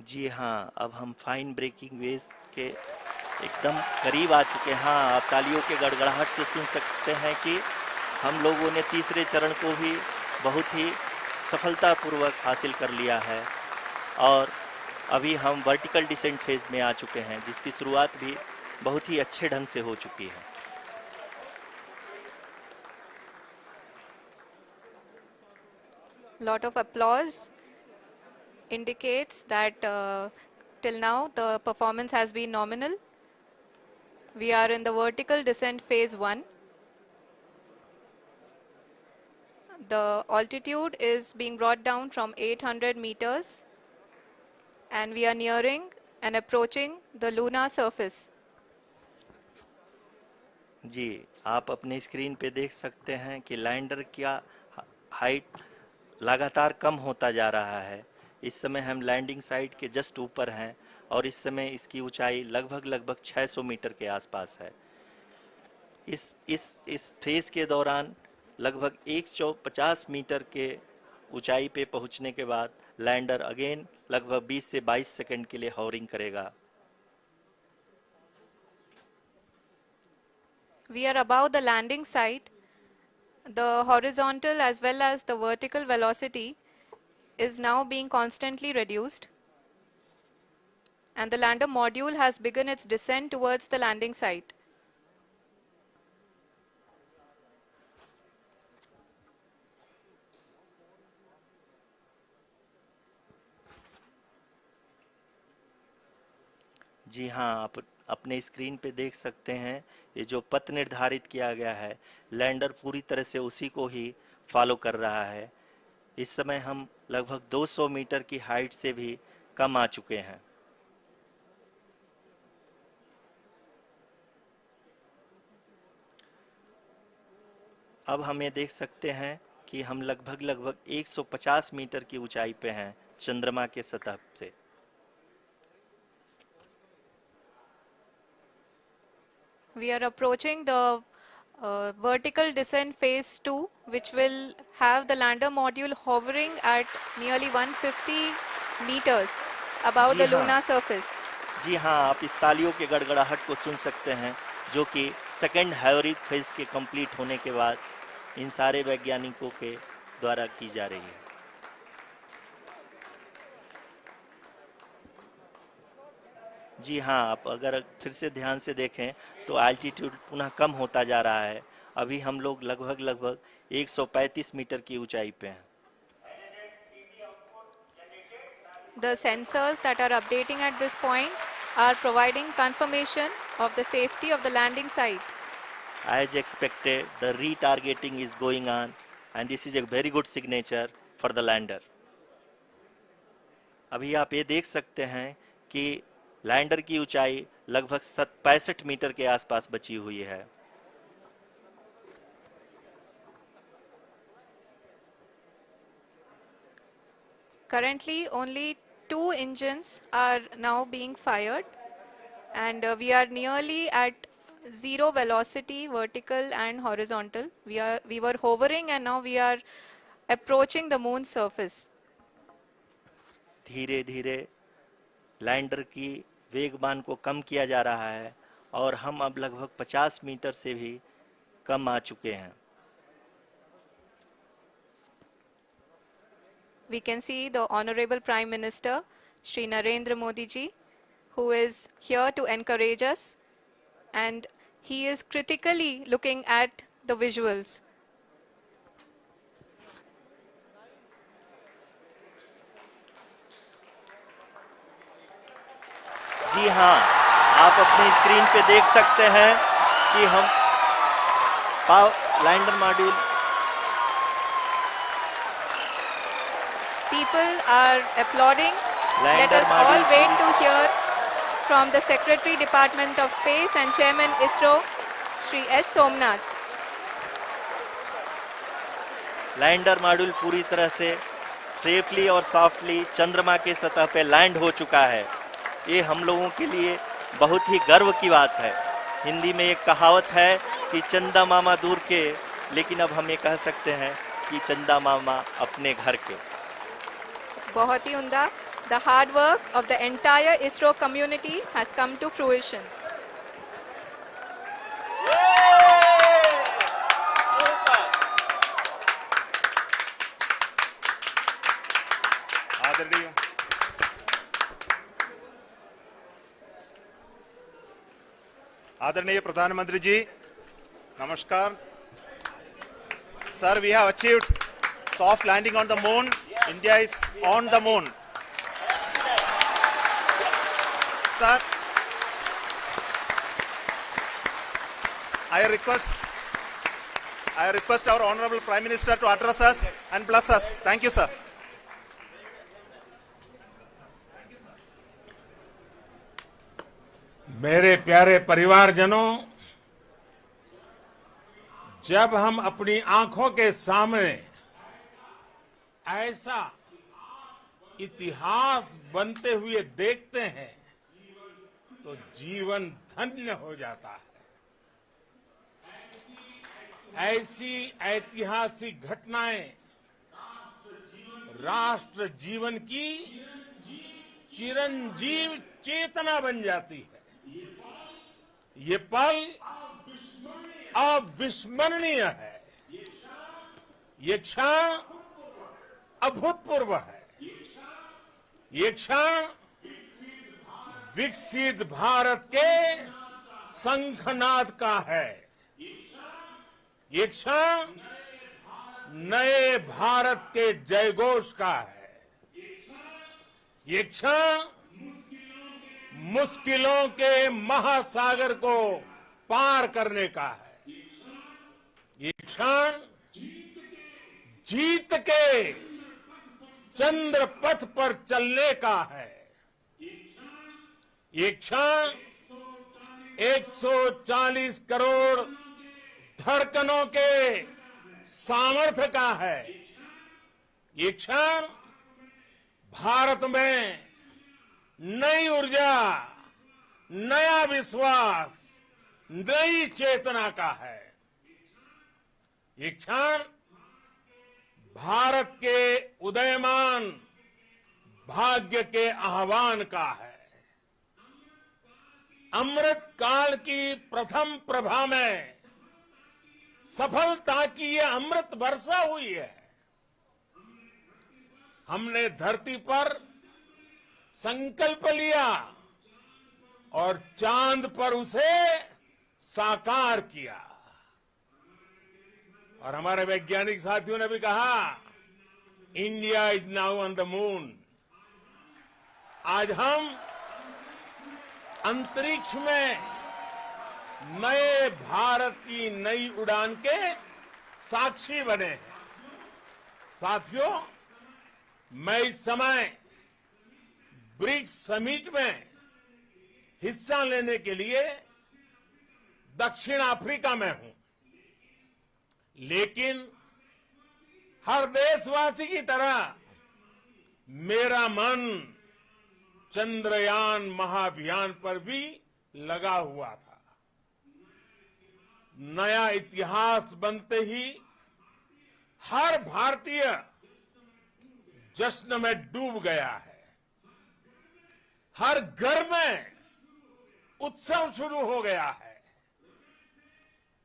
जी हाँ, अब हम फाइन ब्रेकिंग वेव के एकदम करीब आ चुके हैं। हाँ, आप तालियों के गड़गड़ाहट से सुन सकते हैं कि हम लोगों ने तीसरे चरण को भी बहुत ही सफलतापूर्वक हासिल कर लिया है और अभी हम वर्टिकल डिसेंट फेज में आ चुके हैं, जिसकी शुरुआत भी बहुत ही अच्छे ढंग से हो चुकी है। Lot of applause indicates that till now the performance has been nominal. We are in the vertical descent phase 1. The altitude is being brought down from 800 meters and we are nearing and approaching the lunar surface. जी, आप अपने screen पे देख सकते हैं कि lander का height लगातार कम होता जा रहा है। इस समय हम लैंडिंग साइट के जस्ट ऊपर हैं और इस समय इसकी ऊंचाई लगभग 600 मीटर के आसपास है। इस फेज के दौरान लगभग 150 मीटर के ऊंचाई पे पहुंचने के बाद लैंडर अगेन लगभग 20 से 22 सेकंड के लिए हॉवरिंग करेगा। We are above the landing site. The horizontal as well as the vertical velocity is now being constantly reduced. And the lander module has begun its descent towards the landing site. जी हाँ, आप अपने screen पे देख सकते हैं ये जो पथ निर्धारित किया गया है लैंडर पूरी तरह से उसी को ही फॉलो कर रहा है। इस समय हम लगभग 200 मीटर की हाइट से भी कम आ चुके हैं। अब हम ये देख सकते हैं कि हम लगभग 150 मीटर की ऊंचाई पे हैं चंद्रमा के सतह से। We are approaching the vertical descent phase 2, which will have the lander module hovering at nearly 150 meters above ji the हाँ, lunar surface. जी हाँ, आप इस तालियों के गड़गड़ाहट को सुन सकते हैं जो कि सेकंड हाइवरिक फेज के कंप्लीट होने के बाद इन सारे वैज्ञानिकों के द्वारा की जा रही है। जी हाँ, आप अगर फिर से ध्यान से देखें तो एल्टीट्यूड पुनः कम होता जा रहा है। अभी हम लोग लगभग 135 मीटर की ऊंचाई पे हैं। The sensors that are updating at this point are providing confirmation of the safety of the landing site. As expected, the retargeting is going on and this is a very good signature for the lander. अभी आप ये देख सकते हैं कि lander की ऊंचाई लगभग 65 मीटर के आसपास बची हुई है। Currently, only 2 engines are now being fired, and we are nearly at zero velocity, vertical and horizontal. We were hovering, and now we are approaching the moon's surface. धीरे धीरे लैंडर की वेगमान को कम किया जा रहा है और हम अब लगभग 50 मीटर से भी कम आ चुके हैं। We can see the Honorable Prime Minister, Shri Narendra Modi ji, who is here to encourage us, and he is critically looking at the visuals. जी हाँ, आप अपने स्क्रीन पे देख सकते हैं कि हम lander module People are applauding. Let lander us all module wait to hear from the Secretary Department of Space and Chairman ISRO, Shri S. Somnath. Lander module पूरी तरह से सेफली और सॉफ्टली चंद्रमा के सतह पे लैंड हो चुका है। ये हम लोगों के लिए बहुत ही गर्व की बात है। हिंदी में एक कहावत है कि चंदा मामा दूर के, लेकिन अब हम ये कह सकते हैं कि चंदा मामा अपने घर के। बहुत ही उम्दा. The hard work of the entire ISRO community has come to fruition. आदरणीय आदरणीय प्रधानमंत्री जी, नमस्कार sir. We have achieved soft landing on the moon. India is on the moon. Sir, I request our Honorable Prime Minister to address us and bless us. Thank you, sir. मेरे प्यारे परिवारजनों, जब हम अपनी आंखों के सामने ऐसा इतिहास बनते हुए देखते हैं तो जीवन धन्य हो जाता है। ऐसी ऐतिहासिक घटनाएं राष्ट्र जीवन की चिरंजीव चेतना बन जाती है। ये पल अविस्मरणीय है। ये क्षण अभूतपूर्व है। ये क्षण विकसित भारत के शंखनाद का है। ये क्षण नए भारत के जयघोष का है। ये क्षण मुश्किलों के महासागर को पार करने का है। ये क्षण जीत के चंद्र पथ पर चलने का है। ये क्षण 140 करोड़ धड़कनों के सामर्थ्य का है। ये क्षण भारत में नई ऊर्जा, नया विश्वास, नई चेतना का है। ये क्षण भारत के उदयमान भाग्य के आह्वान का है। अमृत काल की प्रथम प्रभा में सफलता की ये अमृत वर्षा हुई है। हमने धरती पर संकल्प लिया और चांद पर उसे साकार किया। और हमारे वैज्ञानिक साथियों ने भी कहा, India is now on the moon. आज हम अंतरिक्ष में नए भारत की नई उड़ान के साक्षी बने हैं। साथियों, मैं इस समय ब्रिक्स समिट में हिस्सा लेने के लिए दक्षिण अफ्रीका में हूं, लेकिन हर देशवासी की तरह मेरा मन चंद्रयान महाअभियान पर भी लगा हुआ था। नया इतिहास बनते ही हर भारतीय जश्न में डूब गया है। हर घर में उत्सव शुरू हो गया है।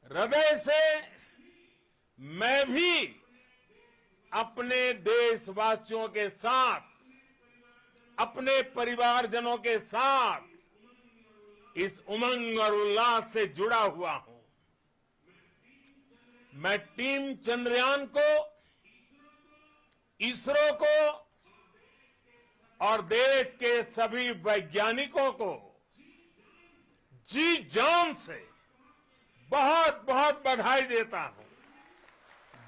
हृदय से मैं भी अपने देशवासियों के साथ, अपने परिवारजनों के साथ इस उमंग और उल्लास से जुड़ा हुआ हूं। मैं टीम चंद्रयान को, इसरो को और देश के सभी वैज्ञानिकों को जी जान से बहुत बहुत बधाई देता हूं,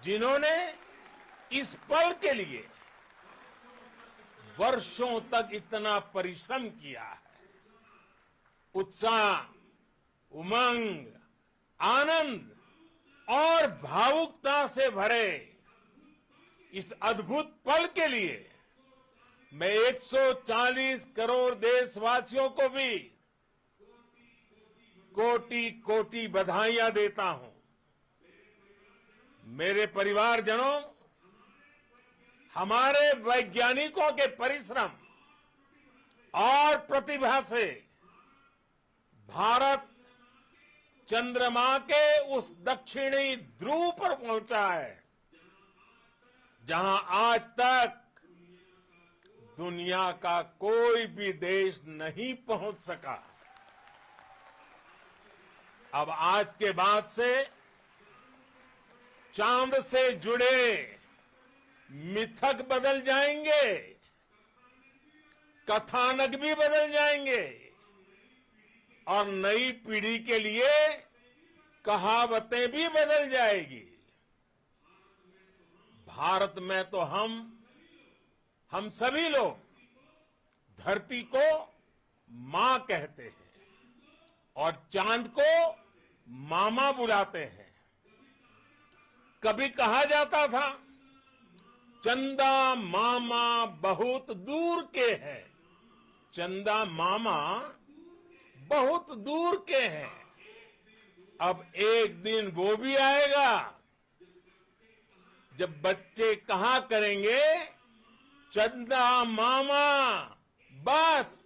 जिन्होंने इस पल के लिए वर्षों तक इतना परिश्रम किया है। उत्साह, उमंग, आनंद और भावुकता से भरे इस अद्भुत पल के लिए मैं 140 करोड़ देशवासियों को भी कोटि कोटि बधाइयां देता हूं। मेरे परिवारजनों, हमारे वैज्ञानिकों के परिश्रम और प्रतिभा से भारत चंद्रमा के उस दक्षिणी ध्रुव पर पहुंचा है, जहां आज तक दुनिया का कोई भी देश नहीं पहुंच सका। अब आज के बाद से चांद से जुड़े मिथक बदल जाएंगे, कथानक भी बदल जाएंगे और नई पीढ़ी के लिए कहावतें भी बदल जाएगी। भारत में तो हम सभी लोग धरती को मां कहते हैं और चांद को मामा बुलाते हैं। कभी कहा जाता था चंदा मामा बहुत दूर के हैं, चंदा मामा बहुत दूर के हैं। अब एक दिन वो भी आएगा जब बच्चे कहा करेंगे चंदा मामा बस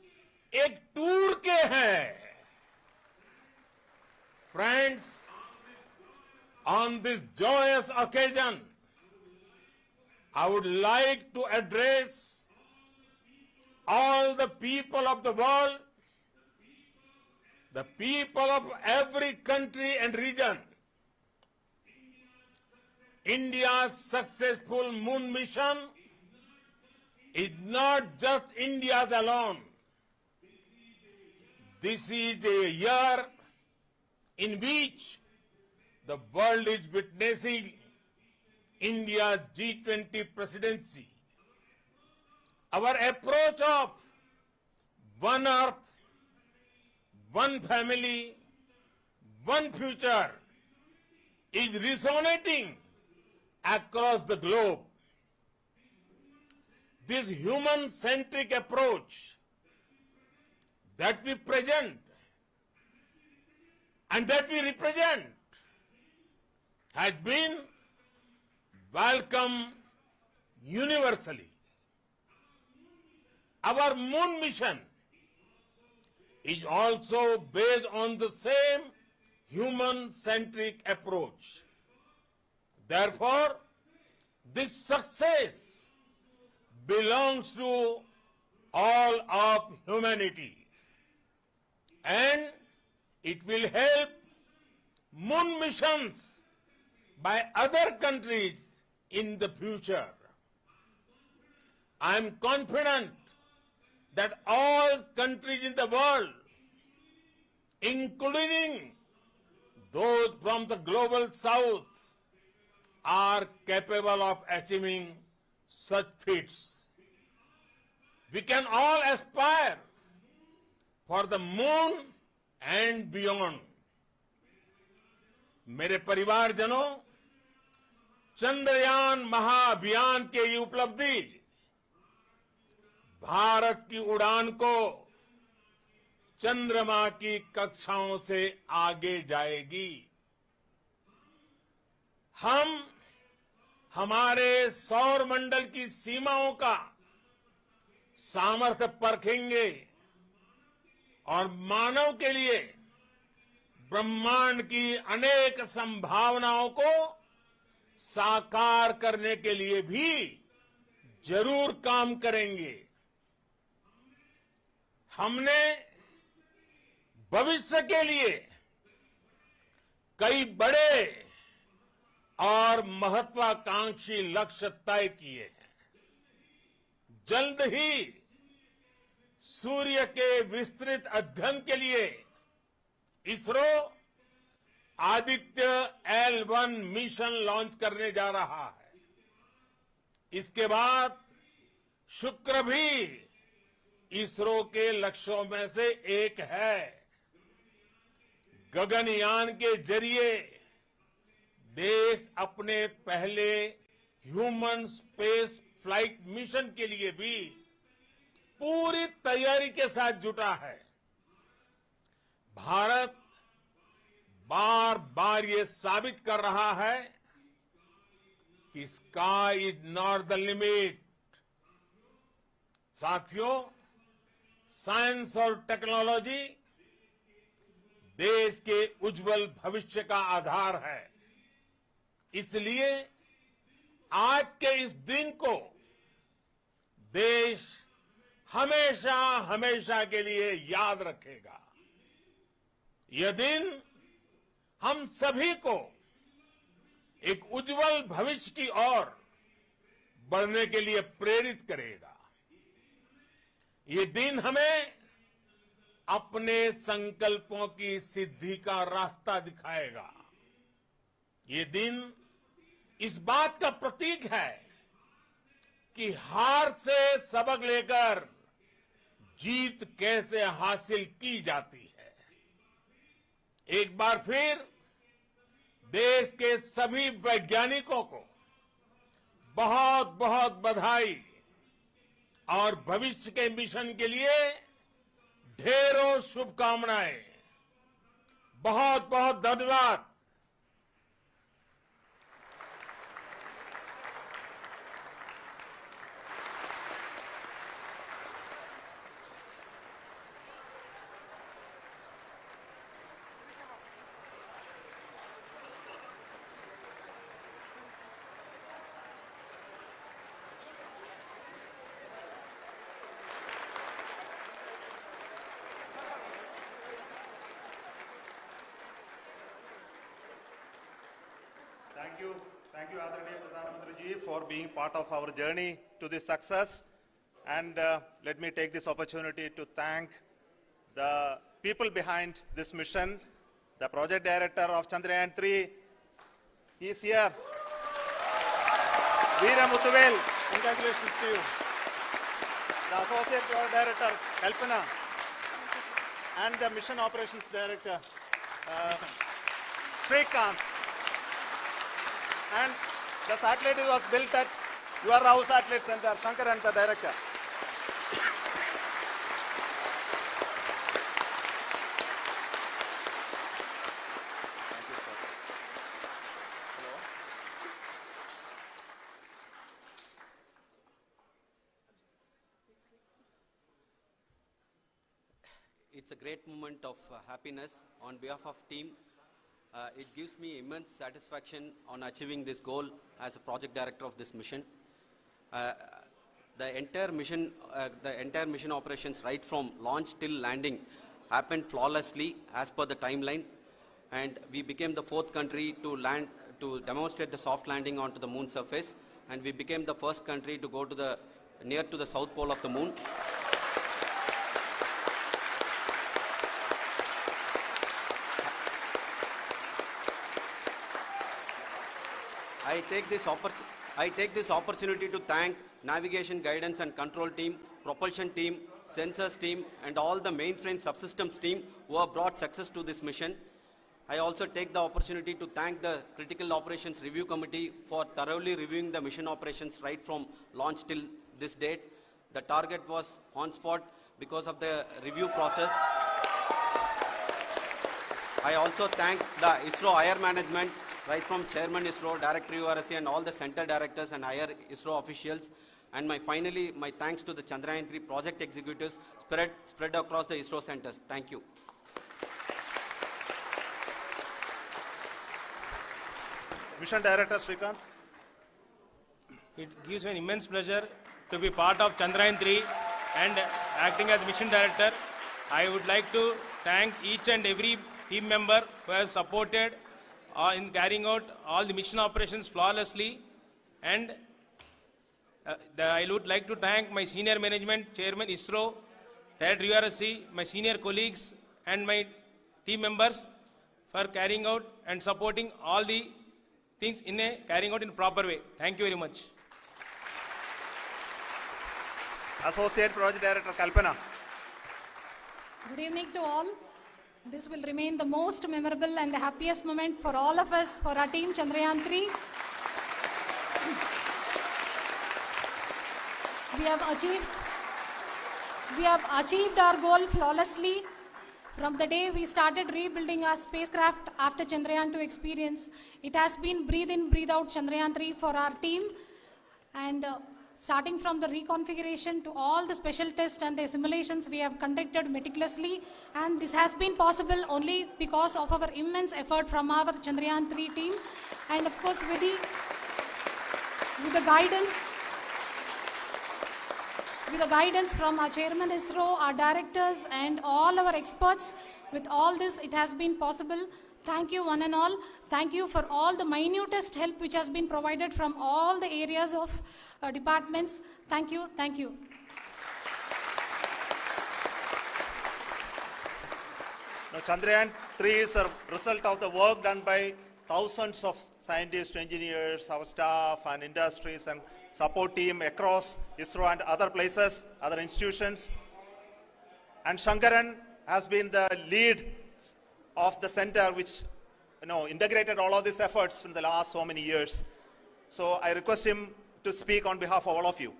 एक टूर के हैं। Friends, on this joyous occasion, I would like to address all the people of the world, the people of every country and region. India's successful moon mission is not just India's alone. This is a year in which the world is witnessing India's G20 presidency. Our approach of one earth, one family, one future is resonating across the globe. This human-centric approach that we present and that we represent has been welcomed universally. Our moon mission is also based on the same human-centric approach. Therefore, this success belongs to all of humanity, and it will help moon missions by other countries in the future. I am confident that all countries in the world, including those from the global south, are capable of achieving such feats. We can all aspire for the moon and beyond. मेरे परिवारजनों, चंद्रयान महाअभियान के ये उपलब्धि भारत की उड़ान को चंद्रमा की कक्षाओं से आगे जाएगी। हम हमारे सौर मंडल की सीमाओं का सामर्थ्य परखेंगे और मानव के लिए ब्रह्मांड की अनेक संभावनाओं को साकार करने के लिए भी जरूर काम करेंगे। हमने भविष्य के लिए कई बड़े और महत्वाकांक्षी लक्ष्य तय किए हैं। जल्द ही सूर्य के विस्तृत अध्ययन के लिए ISRO Aditya L1 mission launch करने जा रहा है। इसके बाद शुक्र भी इसरो के लक्ष्यों में से एक है। गगनयान के जरिए देश अपने पहले ह्यूमन स्पेस फ्लाइट मिशन के लिए भी पूरी तैयारी के साथ जुटा है। भारत बार बार ये साबित कर रहा है कि sky is not the limit. साथियों, साइंस और टेक्नोलॉजी देश के उज्जवल भविष्य का आधार है। इसलिए आज के इस दिन को देश हमेशा हमेशा के लिए याद रखेगा। यह दिन हम सभी को एक उज्जवल भविष्य की ओर बढ़ने के लिए प्रेरित करेगा। ये दिन हमें अपने संकल्पों की सिद्धि का रास्ता दिखाएगा। ये दिन इस बात का प्रतीक है कि हार से सबक लेकर जीत कैसे हासिल की जाती है। एक बार फिर देश के सभी वैज्ञानिकों को बहुत बहुत बधाई और भविष्य के मिशन के लिए ढेरों शुभकामनाएं। बहुत बहुत धन्यवाद। Thank you, Adranaya Pradhan Mantri ji, for being part of our journey to this success. And let me take this opportunity to thank the people behind this mission, the project director of Chandrayaan-3. He is here. Veera Muthuvel, congratulations to you. The associate project director, Kalpana, and the mission operations director, Srikanth. And the satellite was built at your house satellite center, Shankar and the director. It's a great moment of happiness on behalf of team. It gives me immense satisfaction on achieving this goal as a project director of this mission. The entire mission operations right from launch till landing happened flawlessly as per the timeline, and we became the 4th country to demonstrate the soft landing onto the moon surface, and we became the first country to go to near to the south pole of the moon. I take this opportunity to thank navigation, guidance and control team, propulsion team, sensors team and all the mainframe subsystems team who have brought success to this mission. I also take the opportunity to thank the Critical Operations Review Committee for thoroughly reviewing the mission operations right from launch till this date. The target was on spot because of the review process. I also thank the ISRO higher management, right from Chairman ISRO, Director URSC and all the center directors and higher ISRO officials. And finally, my thanks to the Chandrayaan-3 project executives spread across the ISRO centers. Thank you. Mission Director Srikanth. It gives me an immense pleasure to be part of Chandrayaan-3 and acting as Mission Director. I would like to thank each and every team member who has supported in carrying out all the mission operations flawlessly, and I would like to thank my senior management, Chairman ISRO, Director URSC, my senior colleagues and my team members for carrying out and supporting all the things carrying out in a proper way. Thank you very much. Associate Project Director Kalpana. Good evening to all. This will remain the most memorable and the happiest moment for all of us, for our team Chandrayaan-3. We have achieved our goal flawlessly. From the day we started rebuilding our spacecraft after Chandrayaan-2 experience, it has been breathe in, breathe out Chandrayaan-3 for our team. And starting from the reconfiguration to all the special tests and the simulations we have conducted meticulously, and this has been possible only because of our immense effort from our Chandrayaan-3 team, and of course with the guidance from our Chairman ISRO, our directors and all our experts. With all this, it has been possible. Thank you one and all. Thank you for all the minutest help which has been provided from all the areas of departments. Thank you. Thank you. Now, Chandrayaan-3 is a result of the work done by thousands of scientists, engineers, our staff and industries and support team across ISRO and other places, other institutions. And Shankaran has been the lead of the center which integrated all of these efforts in the last so many years. So I request him to speak on behalf of all of you.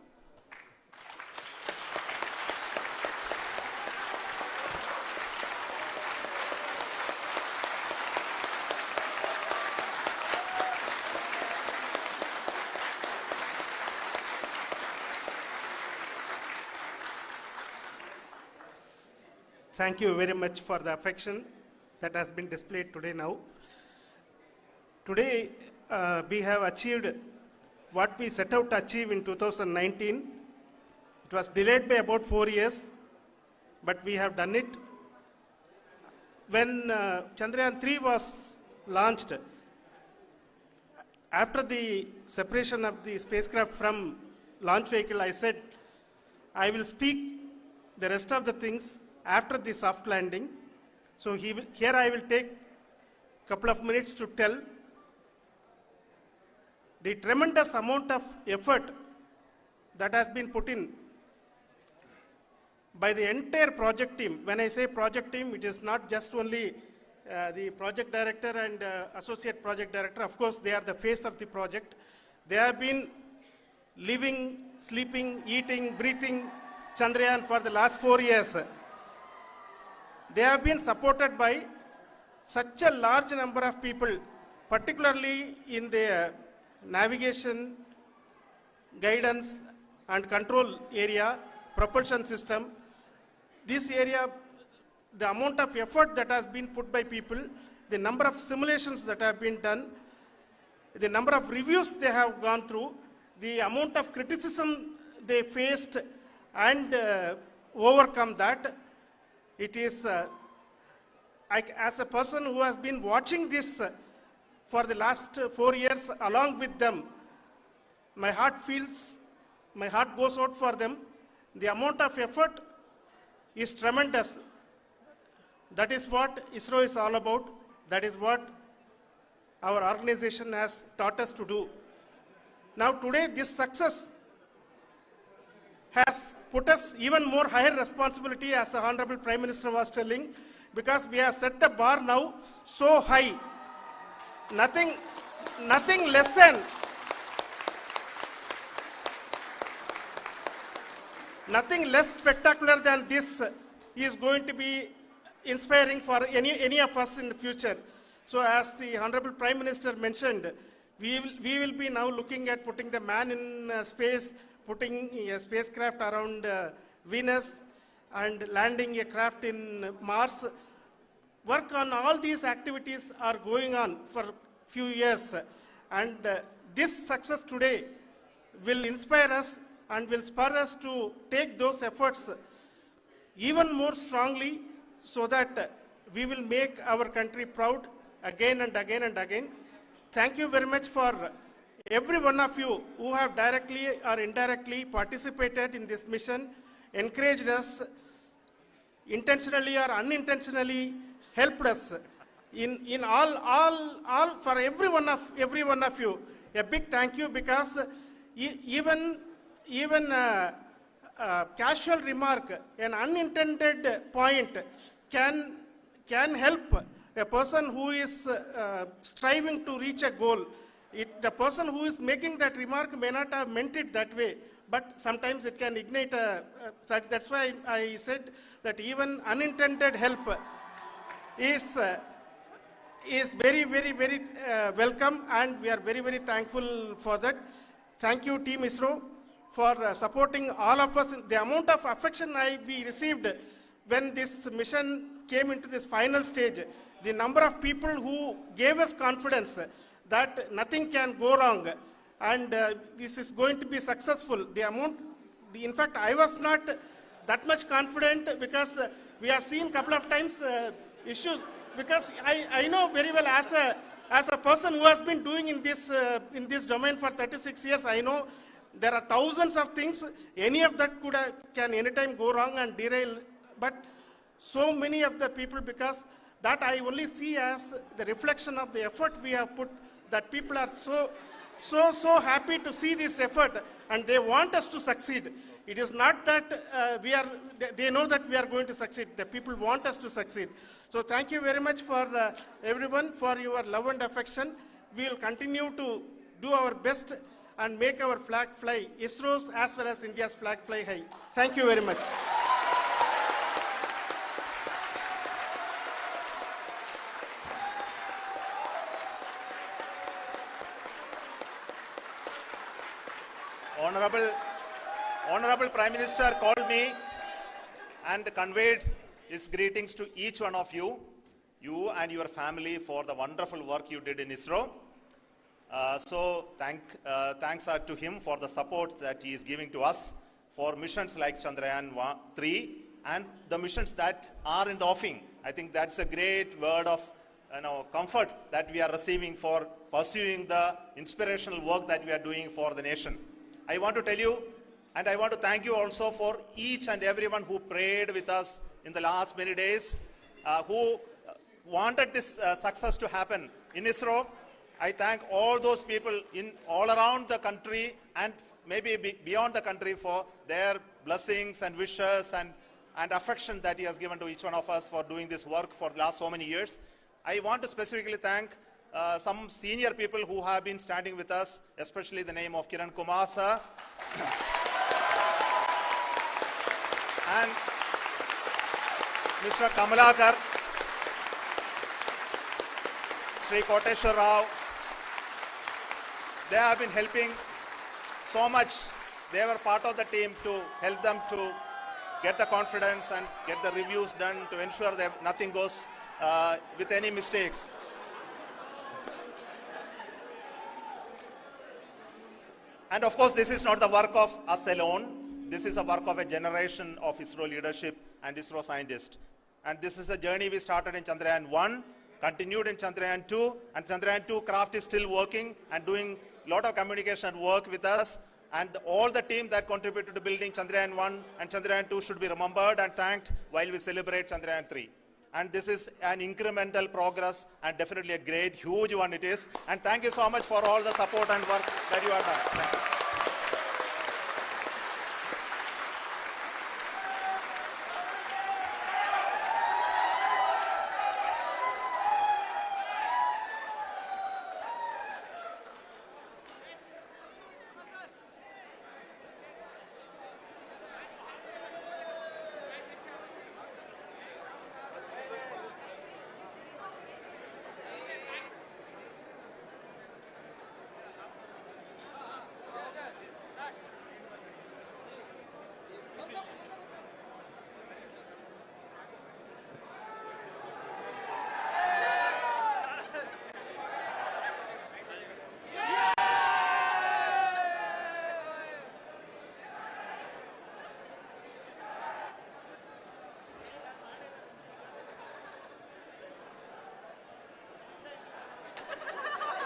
Thank you very much for the affection that has been displayed today now. Today, we have achieved what we set out to achieve in 2019. It was delayed by about 4 years, but we have done it. When Chandrayaan 3 was launched, after the separation of the spacecraft from launch vehicle, I said, I will speak the rest of the things after the soft landing. So here I will take a couple of minutes to tell the tremendous amount of effort that has been put in by the entire project team. When I say project team, it is not just only the project director and associate project director. Of course, they are the face of the project. They have been living, sleeping, eating, breathing Chandrayaan for the last 4 years. They have been supported by such a large number of people, particularly in the navigation, guidance and control area, propulsion system. This area, the amount of effort that has been put by people, the number of simulations that have been done, the number of reviews they have gone through, the amount of criticism they faced and overcome that. It is, as a person who has been watching this for the last 4 years along with them, my heart goes out for them. The amount of effort is tremendous. That is what ISRO is all about. That is what our organization has taught us to do. Now today, this success has put us even more higher responsibility, as the Honorable Prime Minister was telling, because we have set the bar now so high. Nothing less spectacular than this is going to be inspiring for any of us in the future. So as the Honorable Prime Minister mentioned, we will be now looking at putting the man in space, putting a spacecraft around Venus and landing a craft in Mars. Work on all these activities are going on for few years, and this success today will inspire us and will spur us to take those efforts even more strongly, so that we will make our country proud again and again and again. Thank you very much for every one of you who have directly or indirectly participated in this mission, encouraged us, intentionally or unintentionally helped us in all for every one of you. A big thank you, because even casual remark, an unintended point can help a person who is striving to reach a goal. The person who is making that remark may not have meant it that way, but sometimes it can ignite that's why I said that even unintended help is very, very, very welcome, and we are very, very thankful for that. Thank you, Team ISRO, for supporting all of us. The amount of affection we received when this mission came into this final stage, the number of people who gave us confidence that nothing can go wrong and this is going to be successful. In fact, I was not that much confident, because we have seen a couple of times issues, because I know very well as a person who has been doing in this domain for 36 years, I know there are thousands of things. Any of that can anytime go wrong and derail, but so many of the people, because that I only see as the reflection of the effort we have put, that people are so happy to see this effort and they want us to succeed. It is not that they know that we are going to succeed. The people want us to succeed. So thank you very much for everyone for your love and affection. We will continue to do our best and make our flag fly, ISRO's as well as India's flag fly high. Thank you very much. Honorable Prime Minister called me and conveyed his greetings to each one of you and your family for the wonderful work you did in ISRO. Thanks are to him for the support that he is giving to us for missions like Chandrayaan 3 and the missions that are in the offing. I think that's a great word of comfort that we are receiving for pursuing the inspirational work that we are doing for the nation. I want to tell you, and I want to thank you also for each and everyone who prayed with us in the last many days, who wanted this success to happen in ISRO. I thank all those people all around the country and maybe beyond the country for their blessings and wishes and affection that he has given to each one of us for doing this work for the last so many years. I want to specifically thank some senior people who have been standing with us, especially the name of Kiran Kumar sir and Mr. Kamalakar, Sri Koteshwar Rao. They have been helping so much. They were part of the team to help them to get the confidence and get the reviews done to ensure that nothing goes with any mistakes. And of course, this is not the work of us alone. This is a work of a generation of ISRO leadership and ISRO scientists. And this is a journey we started in Chandrayaan 1, continued in Chandrayaan 2, and Chandrayaan 2 craft is still working and doing a lot of communication work with us. And all the team that contributed to building Chandrayaan 1 and Chandrayaan 2 should be remembered and thanked while we celebrate Chandrayaan 3. And this is an incremental progress and definitely a great, huge one it is. And thank you so much for all the support and work that you have done.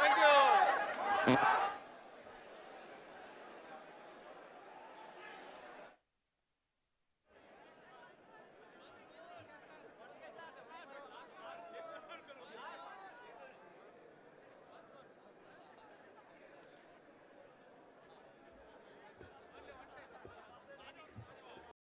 Thank you. Thank you.